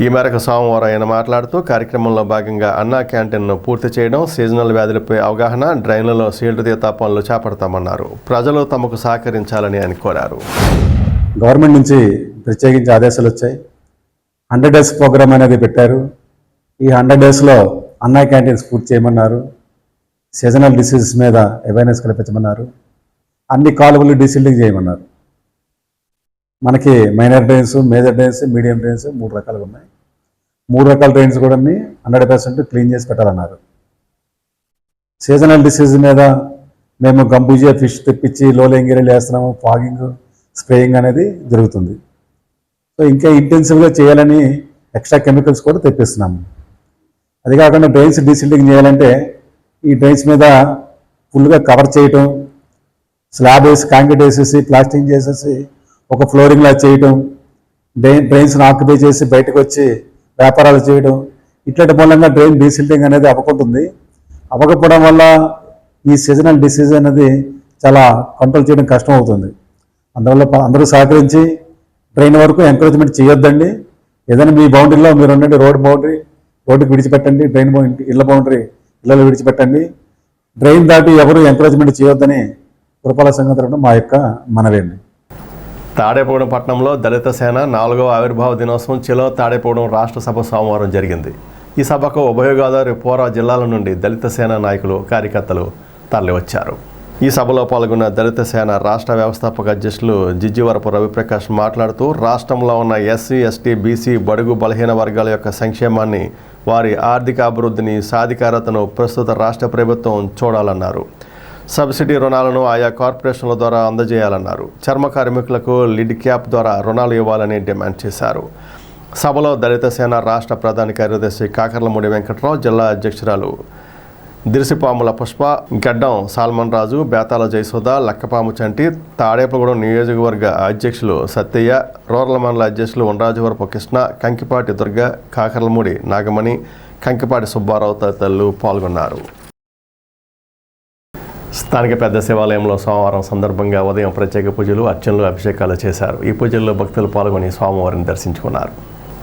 ఈ మేరకు సోమవారం ఆయన మాట్లాడుతూ కార్యక్రమంలో భాగంగా అన్నా క్యాంటీన్ను పూర్తి చేయడం, సీజనల్ వ్యాధులపై అవగాహన, డ్రైన్లలో సీల్డ్ తీత పనులు చేపడతామన్నారు. ప్రజలు తమకు సహకరించాలని ఆయన కోరారు. గవర్నమెంట్ నుంచి ప్రత్యేకించి ఆదేశాలు వచ్చాయి. 100 డేస్ ప్రోగ్రామ్ అనేది పెట్టారు. ఈ 100 డేస్లో అన్నా క్యాంటీన్స్ పూర్తి చేయమన్నారు. సీజనల్ డిసీజెస్ మీద అవేర్నెస్ కల్పించమన్నారు. అన్ని కాలువలు డీసిల్డింగ్ చేయమన్నారు. మనకి minor drains, major drains, medium drains 3 రకాలుగా ఉన్నాయి. 3 రకాల డ్రైన్స్ కూడా 100% క్లీన్ చేసి పెట్టాలన్నారు. సీజనల్ డిసీజ్ మీద మేము గంబూజియా ఫిష్ తెప్పించి లోలెంగిరీలు వేస్తున్నాము. ఫాగింగ్, స్ప్రేయింగ్ అనేది జరుగుతుంది. సో ఇంకా ఇంటెన్సివ్గా చేయాలని ఎక్స్ట్రా కెమికల్స్ కూడా తెప్పిస్తున్నాము. అది కాకుండా డ్రైన్స్ డీసిల్టింగ్ చేయాలంటే ఈ డ్రైన్స్ మీద ఫుల్గా కవర్ చేయటం, స్లాబ్ వేసి కాంక్రీట్ వేసేసి ప్లాస్టింగ్ చేసేసి ఒక ఫ్లోరింగ్లా చేయటం, డ్రైన్స్ని ఆక్యుపై చేసి బయటకు వచ్చి వ్యాపారాలు చేయడం, ఇట్లాంటి మూలంగా డ్రైన్ డీసిల్టింగ్ అనేది అవ్వకుంటుంది. అవ్వకపోవడం వల్ల ఈ సీజనల్ డిసీజ్ అనేది చాలా కంట్రోల్ చేయడం కష్టం అవుతుంది. అందువల్ల అందరూ సహకరించి డ్రైన్ వరకు ఎంకరేజ్మెంట్ చేయొద్దండి. ఏదైనా మీ బౌండరీలో మీరు ఉండండి, రోడ్డుకి విడిచిపెట్టండి, డ్రైన్ ఇళ్ళ బౌండరీ ఇళ్ళలో విడిచిపెట్టండి. డ్రైన్ దాటి ఎవరు ఎంకరేజ్మెంట్ చేయొద్దని పురపాలక సంఘం తరఫున మా యొక్క మనవేండి. తాడేపూడెం పట్టణంలో దళిత సేన 4వ ఆవిర్భావ దినోత్సవం చెలో తాడేపూడెం రాష్ట్ర సభ సోమవారం జరిగింది. ఈ సభకు ఉభయ గోదావరి పోరా జిల్లాల నుండి దళిత సేన నాయకులు కార్యకర్తలు తరలివచ్చారు. ఈ సభలో పాల్గొన్న దళిత సేన రాష్ట్ర వ్యవస్థాపక అధ్యక్షులు జిజ్జివరపు రవిప్రకాష్ మాట్లాడుతూ రాష్ట్రంలో ఉన్న ఎస్సీ, ఎస్టీ, బీసీ, బడుగు బలహీన వర్గాల యొక్క సంక్షేమాన్ని, వారి ఆర్థిక అభివృద్ధిని, సాధికారతను ప్రస్తుత రాష్ట్ర ప్రభుత్వం చూడాలన్నారు. సబ్సిడీ రుణాలను ఆయా కార్పొరేషన్ల ద్వారా అందజేయాలన్నారు. చర్మ కార్మికులకు లిడ్ క్యాప్ ద్వారా రుణాలు ఇవ్వాలని డిమాండ్ చేశారు. సభలో దళిత సేన రాష్ట్ర ప్రధాన కార్యదర్శి కాకర్లమూడి వెంకట్రావు, జిల్లా అధ్యక్షురాలు దిరిసిపాముల పుష్ప, గడ్డం సాల్మన్ రాజు, బేతాల జయసుధ, లక్కపాము చంటి, తాడేపగూడెం నియోజకవర్గ అధ్యక్షులు సత్తయ్య, రూరల్ మండల అధ్యక్షులు ఉండ్రాజవరపు కృష్ణ, కంకిపాటి దుర్గ, కాకర్లమూడి నాగమణి, కంకిపాటి సుబ్బారావు తదితరులు పాల్గొన్నారు. స్థానిక పెద్ద శివాలయంలో సోమవారం సందర్భంగా ఉదయం ప్రత్యేక పూజలు, అర్చనలు, అభిషేకాలు చేశారు. ఈ పూజల్లో భక్తులు పాల్గొని స్వామివారిని దర్శించుకున్నారు.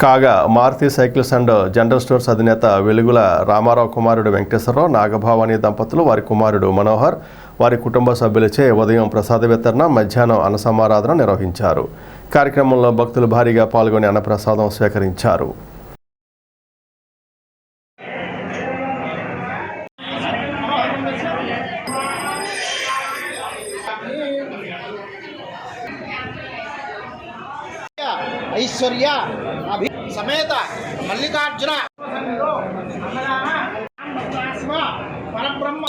కాగా Maruti cycles and general stores అధినేత వెలుగుల రామారావు కుమారుడు వెంకటేశ్వరరావు, నాగభావాని దంపతులు, వారి కుమారుడు మనోహర్, వారి కుటుంబ సభ్యులచే ఉదయం ప్రసాద వితరణ, మధ్యాహ్నం అన్నసమారాధన నిర్వహించారు. కార్యక్రమంలో భక్తులు భారీగా పాల్గొని అన్నప్రసాదం స్వీకరించారు. ఐశ్వర్య సమేత మల్లికార్జున పరబ్రహ్మ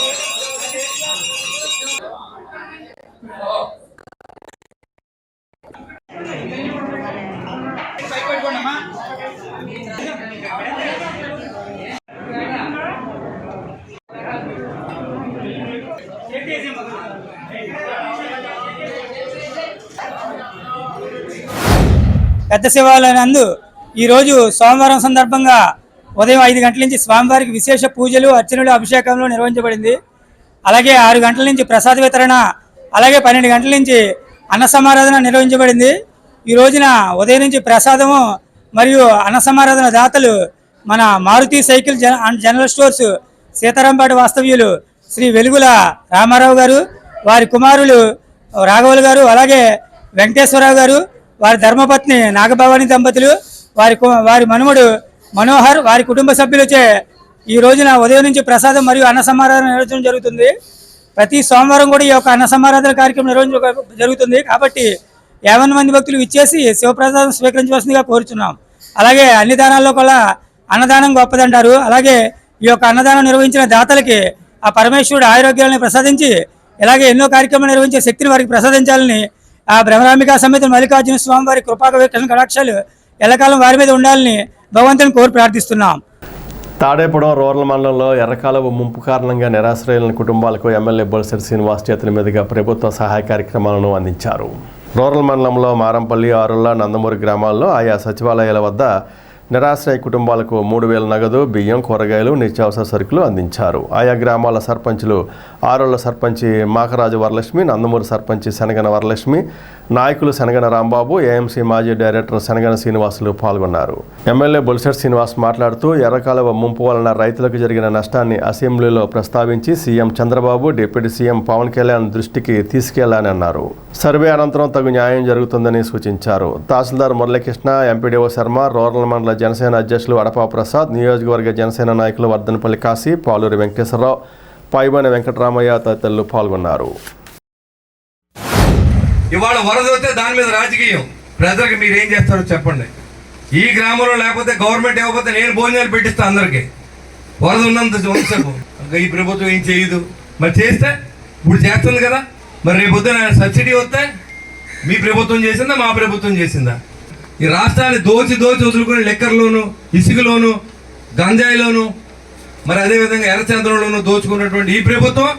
పెద్ద శివాలయం నందు ఈరోజు సోమవారం సందర్భంగా ఉదయం 5 గంటల నుంచి స్వామివారికి విశేష పూజలు, అర్చనలు, అభిషేకంలో నిర్వహించబడింది. అలాగే 6 గంటల నుంచి ప్రసాద వితరణ, అలాగే 12 గంటల నుంచి అన్న సమారాధన నిర్వహించబడింది. ఈ రోజున ఉదయం నుంచి ప్రసాదము మరియు అన్న సమారాధన దాతలు మన Maruthi cycle and general stores Seetharampet వాస్తవ్యులు శ్రీ వెలుగుల రామారావు గారు, వారి కుమారులు రాఘవులు గారు, అలాగే వెంకటేశ్వరరావు గారు, వారి ధర్మపత్ని నాగభవాని దంపతులు, వారి మనుమడు మనోహర్, వారి కుటుంబ సభ్యులచే ఈ రోజున ఉదయం నుంచి ప్రసాదం మరియు అన్న సమారాధన నిర్వహించడం జరుగుతుంది. ప్రతి సోమవారం కూడా ఈ యొక్క అన్న సమారాధన కార్యక్రమం నిర్వహించడం జరుగుతుంది. కాబట్టి 50 మంది భక్తులు ఇచ్చేసి శివప్రసాదం స్వీకరించవలసిందిగా కోరుచున్నాం. అలాగే అన్ని దానాల్లో కూడా అన్నదానం గొప్పదంటారు. అలాగే ఈ యొక్క అన్నదానం నిర్వహించిన దాతలకి ఆ పరమేశ్వరుడు ఆరోగ్యాలను ప్రసాదించి ఇలాగే ఎన్నో కార్యక్రమాలు నిర్వహించే శక్తిని వారికి ప్రసాదించాలని, ఆ బ్రహ్మరాంబికా సమేత మల్లికార్జున స్వామి వారి కృపాకవేక్షణ కటాక్షాలు ఎల్లకాలం వారి మీద ఉండాలని భగవంతుని కోరి ప్రార్థిస్తున్నాం. తాడేపూడెం రూరల్ మండలంలో ఎర్రకాలువ ముంపు కారణంగా నిరాశ్రయులైన కుటుంబాలకు ఎమ్మెల్యే బొలిశెట్టి శ్రీనివాస్ చేతుల మీదుగా ప్రభుత్వ సహాయ కార్యక్రమాలను అందించారు. రూరల్ మండలంలో మారంపల్లి, ఆరుల్ల, నందమూరి గ్రామాల్లో ఆయా సచివాలయాల వద్ద నిరాశ్రయ కుటుంబాలకు 3,000 నగదు, బియ్యం, కూరగాయలు, నిత్యావసర సరుకులు అందించారు. ఆయా గ్రామాల సర్పంచులు ఆరుల్ల సర్పంచి మాకరాజు వరలక్ష్మి, నందమూరి సర్పంచి శనగన వరలక్ష్మి, నాయకులు శనగన రాంబాబు, ఏఎంసీ మాజీ డైరెక్టర్ శనగన శ్రీనివాసులు పాల్గొన్నారు. ఎమ్మెల్యే బొలిశెట్టి శ్రీనివాస్ మాట్లాడుతూ ఎర్రకాలువ ముంపు వలన రైతులకు జరిగిన నష్టాన్ని అసెంబ్లీలో ప్రస్తావించి CM Chandrababu, deputy CM Pawan Kalyan దృష్టికి తీసుకెళ్లాలని అన్నారు. సర్వే అనంతరం తగు న్యాయం జరుగుతుందని సూచించారు. తహసీల్దార్ మురళీకృష్ణ, ఎంపీడీఓ శర్మ, రూరల్ మండల జనసేన అధ్యక్షులు అడపా ప్రసాద్, నియోజకవర్గ జనసేన నాయకులు వర్ధనపల్లి కాశీ, పాలూరి వెంకటేశ్వరరావు, పైబోని వెంకటరామయ్య తదితరులు పాల్గొన్నారు. ఇవాళ వరద వస్తే దాని మీద రాజకీయం. ప్రజలకు మీరు ఏం చేస్తారో చెప్పండి. ఈ గ్రామంలో లేకపోతే గవర్నమెంట్ ఇవ్వకపోతే నేను భోజనాలు పెట్టిస్తాను అందరికీ. వరద ఉన్నంత వంశపు ఈ ప్రభుత్వం ఏం చేయదు. మరి చేస్తే ఇప్పుడు చేస్తుంది కదా. మరి రేపు పొద్దున సబ్సిడీ వస్తే మీ ప్రభుత్వం చేసిందా, మా ప్రభుత్వం చేసిందా? ఈ రాష్ట్రాన్ని దోచి వదులుకుని లెక్కర్లోను, ఇసుకలోను, గంజాయిలోను, మరి అదేవిధంగా ఎర్రచంద్రంలోనూ దోచుకున్నటువంటి ఈ ప్రభుత్వం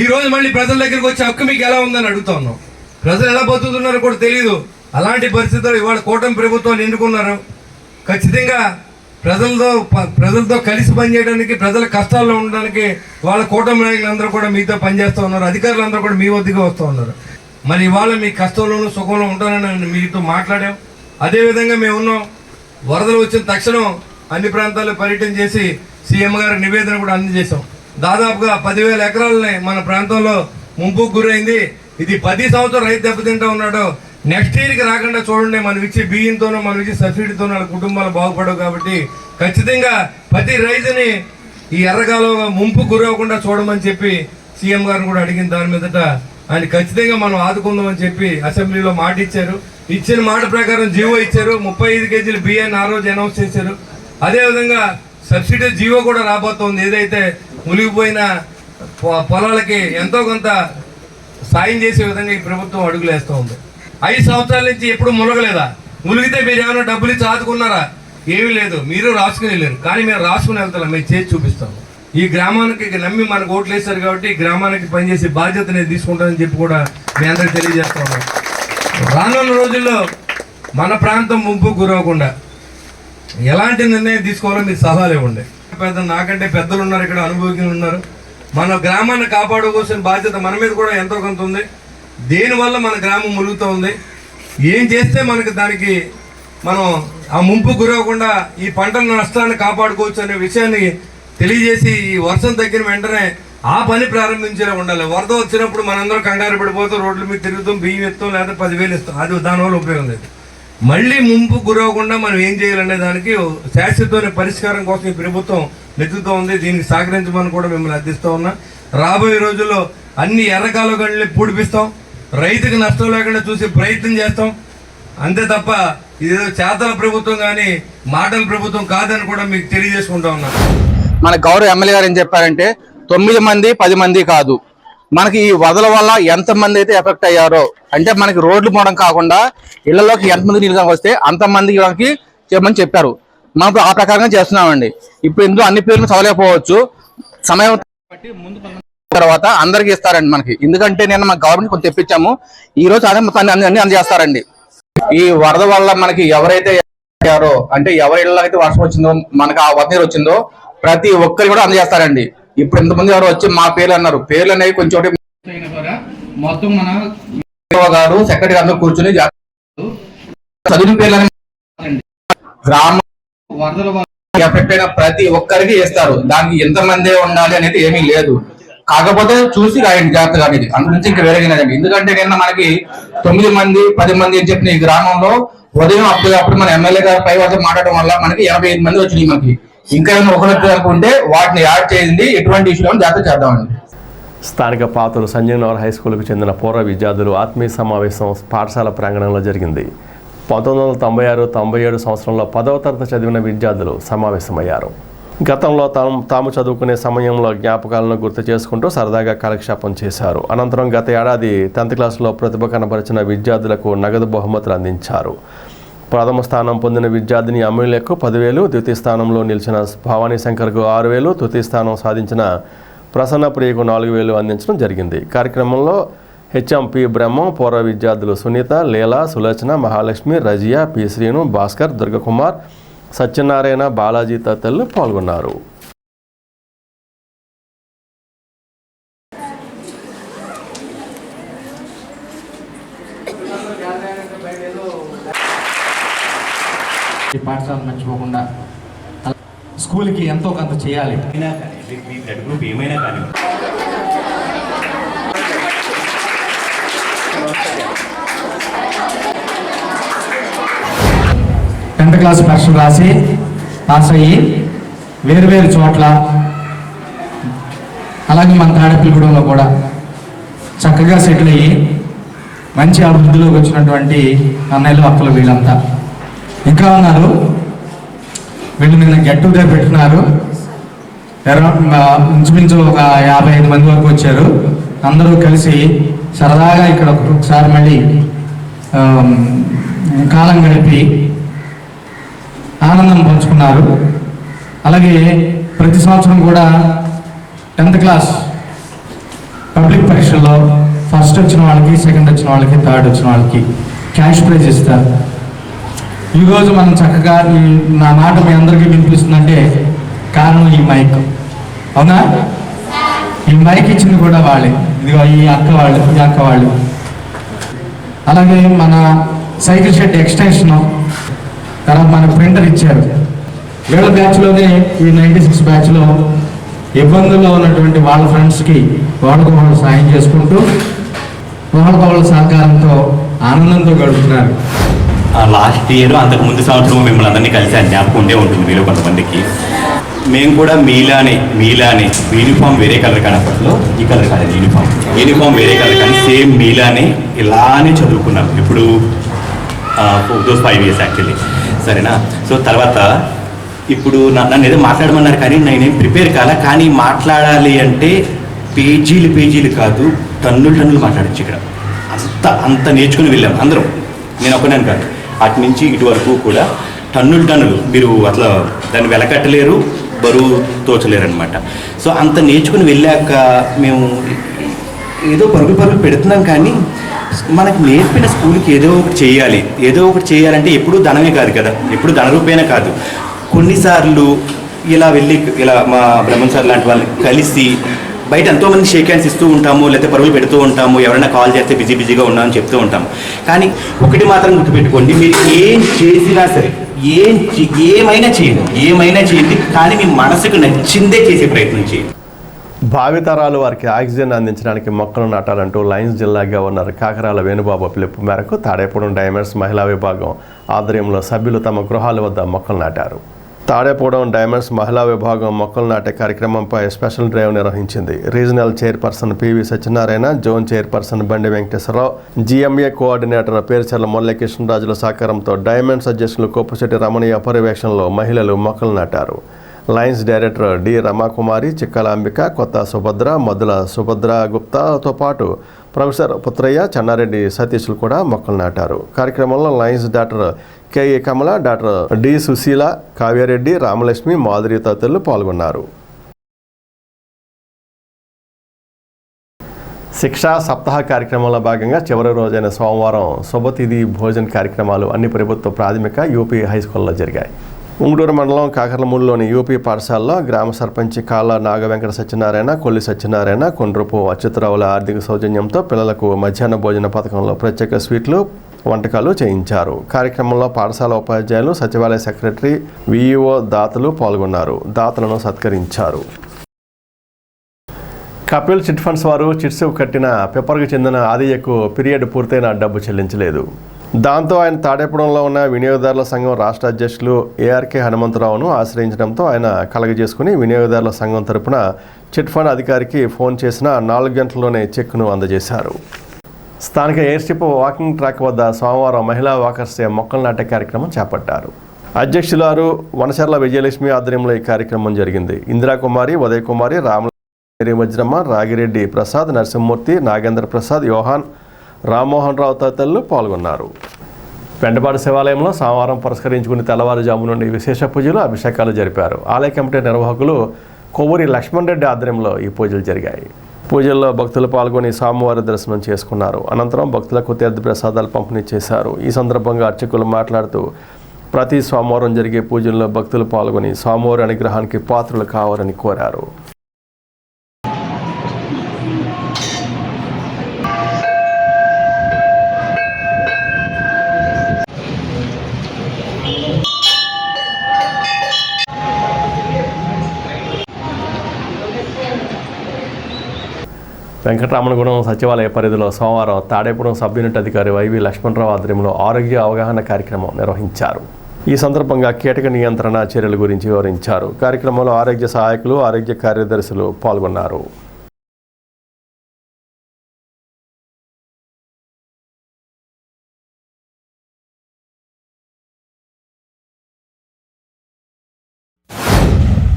ఈ రోజు మళ్ళీ ప్రజల దగ్గరికి వచ్చే హక్కు మీకు ఎలా ఉందని అడుగుతా ఉన్నాం. ప్రజలు ఎలా బతుకుతున్నారో కూడా తెలియదు. అలాంటి పరిస్థితుల్లో ఇవాళ కూటమి ప్రభుత్వాన్ని ఎన్నుకున్నారు. ఖచ్చితంగా ప్రజలతో కలిసి పనిచేయడానికి, ప్రజల కష్టాల్లో ఉండడానికి వాళ్ళ కూటమి నాయకులందరూ కూడా మీతో పనిచేస్తూ ఉన్నారు. అధికారులందరూ కూడా మీ వద్దకు వస్తూ ఉన్నారు. మరి ఇవాళ మీ కష్టంలోనూ సుఖంలో ఉంటానని మీతో మాట్లాడాం. అదేవిధంగా మేము ఉన్నాం. వరదలు వచ్చిన తక్షణం అన్ని ప్రాంతాల్లో పర్యటన చేసి సీఎం గారి నివేదన కూడా అందజేశాం. దాదాపుగా 10,000 ఎకరాలని మన ప్రాంతంలో ముంపుకు గురైంది. ఇది 10 సంవత్సరాలు రైతు దెబ్బతింటా ఉన్నాడు. నెక్స్ట్ ఇయర్కి రాకుండా చూడండి, మనం ఇచ్చే బియ్యంతోనో మనం ఇచ్చే సబ్సిడీతోనో వాళ్ళ కుటుంబాలు బాగుపడవు. కాబట్టి ఖచ్చితంగా ప్రతి రైతుని ఈ ఎర్రకాలువ ముంపు గురవకుండా చూడమని చెప్పి సీఎం గారిని కూడా అడిగిన దాని మీదట ఆయన ఖచ్చితంగా మనం ఆదుకుందామని చెప్పి అసెంబ్లీలో మాట ఇచ్చారు. ఇచ్చిన మాట ప్రకారం జీవో ఇచ్చారు. 35 కేజీల బియ్యాన్ని ఆ రోజు అనౌన్స్ చేశారు. అదేవిధంగా సబ్సిడీ జీవో కూడా రాబోతోంది. ఏదైతే మునిగిపోయిన పొలాలకి ఎంతో కొంత సాయం చేసే విధంగా ఈ ప్రభుత్వం అడుగులు వేస్తూ ఉంది. 5 సంవత్సరాల నుంచి ఎప్పుడు మునగలేదా? మునిగితే మీరు ఏమైనా డబ్బులు ఇచ్చి ఆదుకున్నారా? ఏమీ లేదు. మీరు రాసుకుని వెళ్ళారు, కానీ మేము రాసుకుని వెళ్తాం, మేము చేసి చూపిస్తాం. ఈ గ్రామానికి నమ్మి మనకు ఓట్లు వేశారు కాబట్టి ఈ గ్రామానికి పనిచేసే బాధ్యత నేను తీసుకుంటానని చెప్పి కూడా మీ అందరికి తెలియజేస్తా ఉన్నాం. రానున్న రోజుల్లో మన ప్రాంతం ముంపు గురవకుండా ఎలాంటి నిర్ణయం తీసుకోవాలో మీరు సలహాలు ఇవ్వండి. నాకంటే పెద్దలు ఉన్నారు, ఇక్కడ అనుభవజ్ఞులు ఉన్నారు. మన గ్రామాన్ని కాపాడుకోవాల్సిన బాధ్యత మన మీద కూడా ఎంతో కొంత ఉంది. దేనివల్ల మన గ్రామం ములుగుతూ ఉంది, ఏం చేస్తే మనకి దానికి మనం ఆ ముంపు గురవకుండా ఈ పంటల నష్టాన్ని కాపాడుకోవచ్చు అనే విషయాన్ని తెలియజేసి ఈ వర్షం తగ్గిన వెంటనే ఆ పని ప్రారంభించేలా ఉండాలి. వరద వచ్చినప్పుడు మనందరం కంగారు పడిపోతూ రోడ్ల మీద తిరుగుతాం, బియ్యం ఇస్తాం, లేదా 10,000 ఇస్తాం. అది దానివల్ల ఉపయోగం లేదు. మళ్ళీ ముంపు గురవకుండా మనం ఏం చేయాలనే దానికి శాశ్వతమైన పరిష్కారం కోసం ఈ ప్రభుత్వం వెతుకుతూ ఉంది. దీనికి సహకరించమని కూడా మిమ్మల్ని అర్థిస్తూ ఉన్నా. రాబోయే రోజుల్లో అన్ని ఎర్రకాల గంటలు పూడిపిస్తాం, రైతుకి నష్టం లేకుండా చూసి ప్రయత్నం చేస్తాం. అంతే తప్ప ఇదేదో చేతల ప్రభుత్వం కానీ మాటల ప్రభుత్వం కాదని కూడా మీకు తెలియజేసుకుంటా ఉన్నా. మన గౌరవ ఎమ్మెల్యే గారు ఏం చెప్పారంటే 9 మంది 10 మంది కాదు, మనకి ఈ వరదల వల్ల ఎంతమంది అయితే ఎఫెక్ట్ అయ్యారో, అంటే మనకి రోడ్లు పోవడం కాకుండా ఇళ్లలోకి ఎంతమంది నీళ్ళు వస్తే అంతమందికి మనకి చేయమని చెప్పారు. మనం ఆ ప్రకారంగా చేస్తున్నామండి. ఇప్పుడు ఇందులో అన్ని పేర్లు చదవలేకపోవచ్చు, సమయం బట్టి ముందు తర్వాత అందరికి ఇస్తారండి మనకి. ఎందుకంటే నేను మన గవర్నమెంట్ కొంచెం తెప్పించాము, ఈ రోజు అదే మొత్తాన్ని అన్ని అందజేస్తారండి. ఈ వరద వల్ల మనకి ఎవరైతే అయ్యారో, అంటే ఎవరి ఇళ్ళలో అయితే వర్షం వచ్చిందో, మనకి ఆ వరద నీరు వచ్చిందో ప్రతి ఒక్కరికి కూడా అందజేస్తారండి. ఇప్పుడు ఇంతమంది ఎవరు వచ్చి మా పేర్లు అన్నారు, పేర్లు అనేవి కొంచెం మొత్తం మన గారు సెక్రటరీ అందరూ కూర్చొని చదివిన పేర్లు గ్రామం వరదల ఎఫెక్ట్ అయిన ప్రతి ఒక్కరికి ఇస్తారు. దానికి ఎంతమంది ఉండాలి అనేది ఏమీ లేదు, కాకపోతే చూసి రాయండి జాగ్రత్తగా అనేది. అందుగురించి ఇంకా వేరేగానేదండి. ఎందుకంటే నిన్న మనకి 9 మంది 10 మంది అని చెప్పిన ఈ గ్రామంలో ఉదయం అప్పుడు మన ఎమ్మెల్యే గారు పై వద్ద మాట్లాడడం వల్ల మనకి 85 మంది వచ్చినాయి. మనకి ఇంకా ఏమైనా ఒకరికి ఉంటే వాటిని యాడ్ చేయండి, ఎటువంటి ఇష్యూ జాగ్రత్త చేద్దామండి. స్థానిక పాతూరు సంజయ్ నగర్ హై స్కూల్కు చెందిన పూర్వ విద్యార్థులు ఆత్మీయ సమావేశం పాఠశాల ప్రాంగణంలో జరిగింది. 1996-97 సంవత్సరంలో 10వ తరగతి చదివిన విద్యార్థులు సమావేశమయ్యారు. గతంలో తాము చదువుకునే సమయంలో జ్ఞాపకాలను గుర్తు చేసుకుంటూ సరదాగా కాలక్షేపం చేశారు. అనంతరం గత ఏడాది 10th క్లాసులో ప్రతిభ కనబరిచిన విద్యార్థులకు నగదు బహుమతులు అందించారు. ప్రథమ స్థానం పొందిన విద్యార్థిని అమూల్యకు 10,000, ద్వితీయ స్థానంలో నిలిచిన భవానీ శంకర్కు 6,000, తృతీయ స్థానం సాధించిన ప్రసన్న ప్రియకు 4,000 అందించడం జరిగింది. కార్యక్రమంలో హెచ్ఎంపి బ్రహ్మం, పూర్వ విద్యార్థులు సునీత, లీలా, సులోచన, మహాలక్ష్మి, రజియా, పి శ్రీను, భాస్కర్, దుర్గకుమార్, సత్యనారాయణ, బాలాజీ తదితరులు పాల్గొన్నారు. ఈ పాఠశాల మర్చిపోకుండా స్కూల్కి ఎంతో కొంత చేయాలి. గ్రూప్ ఏమైనా కానీ 10th క్లాస్ పరీక్షలు రాసి పాస్ అయ్యి వేరు చోట్ల, అలాగే మన తాడేపల్లిగూడెంలో కూడా చక్కగా సెటిల్ అయ్యి మంచి అభివృద్ధిలోకి వచ్చినటువంటి అన్నయ్యలు అక్కలు వీళ్ళంతా ఇంకా ఉన్నారు. వీళ్ళు నిన్న గెట్ టుగెదర్ పెట్టుకున్నారు. ఇంచుమించు ఒక 55 మంది వరకు వచ్చారు. అందరూ కలిసి సరదాగా ఇక్కడ ఒకసారి మళ్ళీ కాలం గడిపి ఆనందం పంచుకున్నారు. అలాగే ప్రతి సంవత్సరం కూడా 10th క్లాస్ పబ్లిక్ పరీక్షల్లో ఫస్ట్ వచ్చిన వాళ్ళకి, సెకండ్ వచ్చిన వాళ్ళకి, థర్డ్ వచ్చిన వాళ్ళకి క్యాష్ ప్రైజ్ ఇస్తారు. ఈరోజు మనం చక్కగా నా మాట మీ అందరికీ వినిపిస్తుందంటే కారణం ఈ మైక్. అవునా? ఈ మైక్ ఇచ్చింది కూడా వాళ్ళే. ఇదిగో ఈ అక్క వాళ్ళు. అలాగే మన సైకిల్ షెడ్ ఎక్స్టెన్షన్, తర్వాత మన ప్రింటర్ ఇచ్చారు. వీళ్ళ బ్యాచ్లోనే ఈ 96 బ్యాచ్లో ఇబ్బందుల్లో ఉన్నటువంటి వాళ్ళ ఫ్రెండ్స్కి వాళ్ళకు వాళ్ళు సాయం చేసుకుంటూ వాళ్ళ సహకారంతో ఆనందంతో గడుపుతున్నారు. లాస్ట్ ఇయర్ అంతకు ముందు సంవత్సరం మిమ్మల్ని అందరినీ కలిసి జ్ఞాపకం ఉండే ఉంటుంది మీలో కొంతమందికి. మేము కూడా మీలానే యూనిఫామ్ వేరే కలర్ కానీ అప్పట్లో ఈ కలర్ కాదు, యూనిఫామ్ వేరే కలర్ కానీ సేమ్ మీలానే ఇలానే చదువుకున్నాం. ఇప్పుడు దోస్ 5 years యాక్చువల్లీ. సరేనా? సో తర్వాత ఇప్పుడు నన్ను ఏదో మాట్లాడమన్నారు కానీ నేనేం ప్రిపేర్ కాలా. కానీ మాట్లాడాలి అంటే పేజీలు కాదు, టన్నులు మాట్లాడచ్చు. ఇక్కడ అంత నేర్చుకుని వెళ్ళాం అందరం. నేను ఒక్కనే కాదు, అటు నుంచి ఇటు వరకు కూడా టన్నులు మీరు అట్లా దాన్ని వెలకట్టలేరు, బరువు తోచలేరు అనమాట. సో అంత నేర్చుకుని వెళ్ళాక మేము ఏదో పరుగులు పెడుతున్నాం. కానీ మనకు నేర్పిన స్కూల్కి ఏదో ఒకటి చేయాలంటే ఎప్పుడూ ధనమే కాదు కదా, ఎప్పుడు ధన రూపేణ కాదు. కొన్నిసార్లు ఇలా మా బ్రహ్మన్ సార్ లాంటి వాళ్ళని కలిసి బయట ఎంతోమంది షేక్ హ్యాండ్స్ ఇస్తూ ఉంటాము, లేకపోతే పరుగులు పెడుతూ ఉంటాము, ఎవరైనా కాల్ చేస్తే బిజీగా ఉన్నామని చెప్తూ ఉంటాము. కానీ ఒకటి మాత్రం గుర్తుపెట్టుకోండి, మీరు ఏం చేసినా సరే, ఏమైనా చేయండి, కానీ మీ మనసుకు నచ్చిందే చేసే ప్రయత్నం చేయండి. భావితరాలు వారికి ఆక్సిజన్ అందించడానికి మొక్కలు నాటాలంటూ లయన్స్ జిల్లా గవర్నర్ కాకరాల వేణుబాబు పిలుపు మేరకు తాడేపూడెం డైమండ్స్ మహిళా విభాగం ఆధ్వర్యంలో సభ్యులు తమ గృహాల వద్ద మొక్కలు నాటారు. తాడేపూడెం డైమండ్స్ మహిళా విభాగం మొక్కలు నాటే కార్యక్రమంపై స్పెషల్ డ్రైవ్ నిర్వహించింది. Regional chairperson PV Satyanarayana, zone chairperson బండి వెంకటేశ్వరరావు, జిఎంఏ కోఆర్డినేటర్ పేర్చర్ల మురళీకృష్ణరాజుల సహకారంతో డైమండ్స్ అధ్యక్షులు కొప్పుశెట్టి రమణీయ పర్యవేక్షణలో మహిళలు మొక్కలు నాటారు. Lions director D Ramakumari, చిక్కల Ambika, కొత్త సుభద్ర, మద్దుల సుభద్ర గుప్తాతో పాటు ప్రొఫెసర్ పుత్రయ్య, చెన్నారెడ్డి సతీష్లు కూడా మొక్కలు నాటారు. కార్యక్రమంలో లయన్స్ డాక్టర్ కెఏ కమల, డాక్టర్ డి సుశీల, కావ్యారెడ్డి, రామలక్ష్మి, మాధురి తదితరులు పాల్గొన్నారు. శిక్షా సప్తాహ కార్యక్రమంలో భాగంగా చివరి రోజైన సోమవారం శుభతిథి భోజన్ కార్యక్రమాలు అన్ని ప్రభుత్వ ప్రాథమిక యూపీ హైస్కూల్లో జరిగాయి. ఉంగుటూరు మండలం కాకర్లమూడిలోని యూపీ పాఠశాలలో గ్రామ సర్పంచి కాళ్ళ నాగవెంకట సత్యనారాయణ, కొల్లి సత్యనారాయణ, కొండ్రపు అచ్యుతరావుల ఆర్థిక సౌజన్యంతో పిల్లలకు మధ్యాహ్న భోజన పథకంలో ప్రత్యేక స్వీట్లు, వంటకాలు చేయించారు. కార్యక్రమంలో పాఠశాల ఉపాధ్యాయులు, సచివాలయ సెక్రటరీ, విఈఓ, దాతలు పాల్గొన్నారు. దాతలను సత్కరించారు. కపిల్ చిట్ ఫండ్స్ వారు చిట్స్ కట్టిన పెప్పర్కు చెందిన ఆదియ్యకు పీరియడ్ పూర్తయిన డబ్బు చెల్లించలేదు. దాంతో ఆయన తాడేపూడెంలో ఉన్న వినియోగదారుల సంఘం రాష్ట్ర అధ్యక్షులు ఏఆర్కే హనుమంతరావును ఆశ్రయించడంతో ఆయన కలగజేసుకుని వినియోగదారుల సంఘం తరపున చిట్ ఫండ్ అధికారికి ఫోన్ చేసిన 4 గంటల్లోనే చెక్ను అందజేశారు. స్థానిక ఎయిర్ స్ట్రిప్ వాకింగ్ ట్రాక్ వద్ద సోమవారం మహిళా వాకర్స్ మొక్కలు నాటే కార్యక్రమం చేపట్టారు. అధ్యక్షులారు వనచర్ల విజయలక్ష్మి ఆధ్వర్యంలో ఈ కార్యక్రమం జరిగింది. ఇందిరాకుమారి, ఉదయ్ కుమారి, రామలక్ష్మి, వజ్రమ్మ, రాగిరెడ్డి ప్రసాద్, నరసింహమూర్తి, నాగేంద్ర ప్రసాద్, యోహాన్, రామ్మోహన్ రావు తదితరులు పాల్గొన్నారు. పెండపాడు శివాలయంలో సోమవారం పురస్కరించుకుని తెల్లవారుజాము నుండి విశేష పూజలు, అభిషేకాలు జరిపారు. ఆలయ కమిటీ నిర్వాహకులు కొవ్వూరి లక్ష్మణ్ రెడ్డి ఆధ్వర్యంలో ఈ పూజలు జరిగాయి. పూజల్లో భక్తులు పాల్గొని స్వామివారి దర్శనం చేసుకున్నారు. అనంతరం భక్తులకు తీర్థ ప్రసాదాలు పంపిణీ చేశారు. ఈ సందర్భంగా అర్చకులు మాట్లాడుతూ ప్రతి సోమవారం జరిగే పూజల్లో భక్తులు పాల్గొని స్వామివారి అనుగ్రహానికి పాత్రలు కావాలని కోరారు. వెంకటరామనగూడెం సచివాలయ పరిధిలో సోమవారం తాడేపూడెం సబ్ యూనిట్ అధికారి వైవి లక్ష్మణరావు ఆధ్వర్యంలో ఆరోగ్య అవగాహన కార్యక్రమం నిర్వహించారు. ఈ సందర్భంగా కీటక నియంత్రణ చర్యల గురించి వివరించారు. కార్యక్రమంలో ఆరోగ్య సహాయకులు, ఆరోగ్య కార్యదర్శులు పాల్గొన్నారు.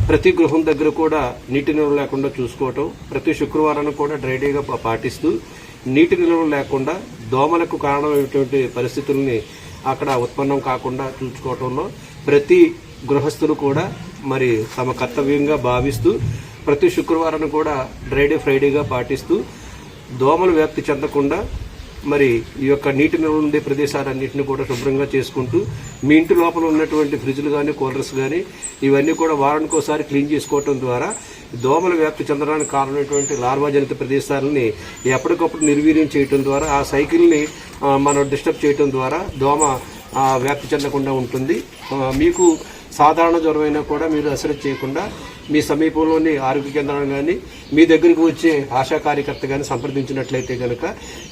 ప్రతి గృహం దగ్గర కూడా నీటి నిల్వ లేకుండా చూసుకోవటం, ప్రతి శుక్రవారం కూడా డ్రైడేగా పాటిస్తూ నీటి నిల్వ లేకుండా దోమలకు కారణమైనటువంటి పరిస్థితుల్ని అక్కడ ఉత్పన్నం కాకుండా చూసుకోవటంలో ప్రతి గృహస్థులు కూడా మరి తమ కర్తవ్యంగా భావిస్తూ ప్రతి శుక్రవారం కూడా డ్రై డే ఫ్రైడేగా పాటిస్తూ దోమలు వ్యాప్తి చెందకుండా మరి ఈ యొక్క నీటి నిల్వ ఉండే ప్రదేశాలన్నింటినీ కూడా శుభ్రంగా చేసుకుంటూ మీ ఇంటి లోపల ఉన్నటువంటి ఫ్రిడ్జ్లు కానీ కూలర్స్ కానీ ఇవన్నీ కూడా వారానికి ఒకసారి క్లీన్ చేసుకోవటం ద్వారా దోమల వ్యాప్తి చెందడానికి కారణమైనటువంటి లార్వాజనిత ప్రదేశాలని ఎప్పటికప్పుడు నిర్వీర్యం చేయటం ద్వారా ఆ సైకిల్ని మనం డిస్టర్బ్ చేయటం ద్వారా దోమ వ్యాప్తి చెందకుండా ఉంటుంది. మీకు సాధారణ జ్వరమైనా కూడా మీరు అసలు చేయకుండా మీ సమీపంలోని ఆరోగ్య కేంద్రాలు కానీ మీ దగ్గరికి వచ్చే ఆశా కార్యకర్త కానీ సంప్రదించినట్లయితే కనుక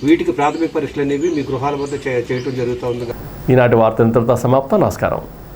వీటికి ప్రాథమిక పరీక్షలు అనేవి మీ గృహాల వద్ద చేయటం జరుగుతుంది. ఈనాటి వార్త ఇంతటితో సమాప్తం. నమస్కారం.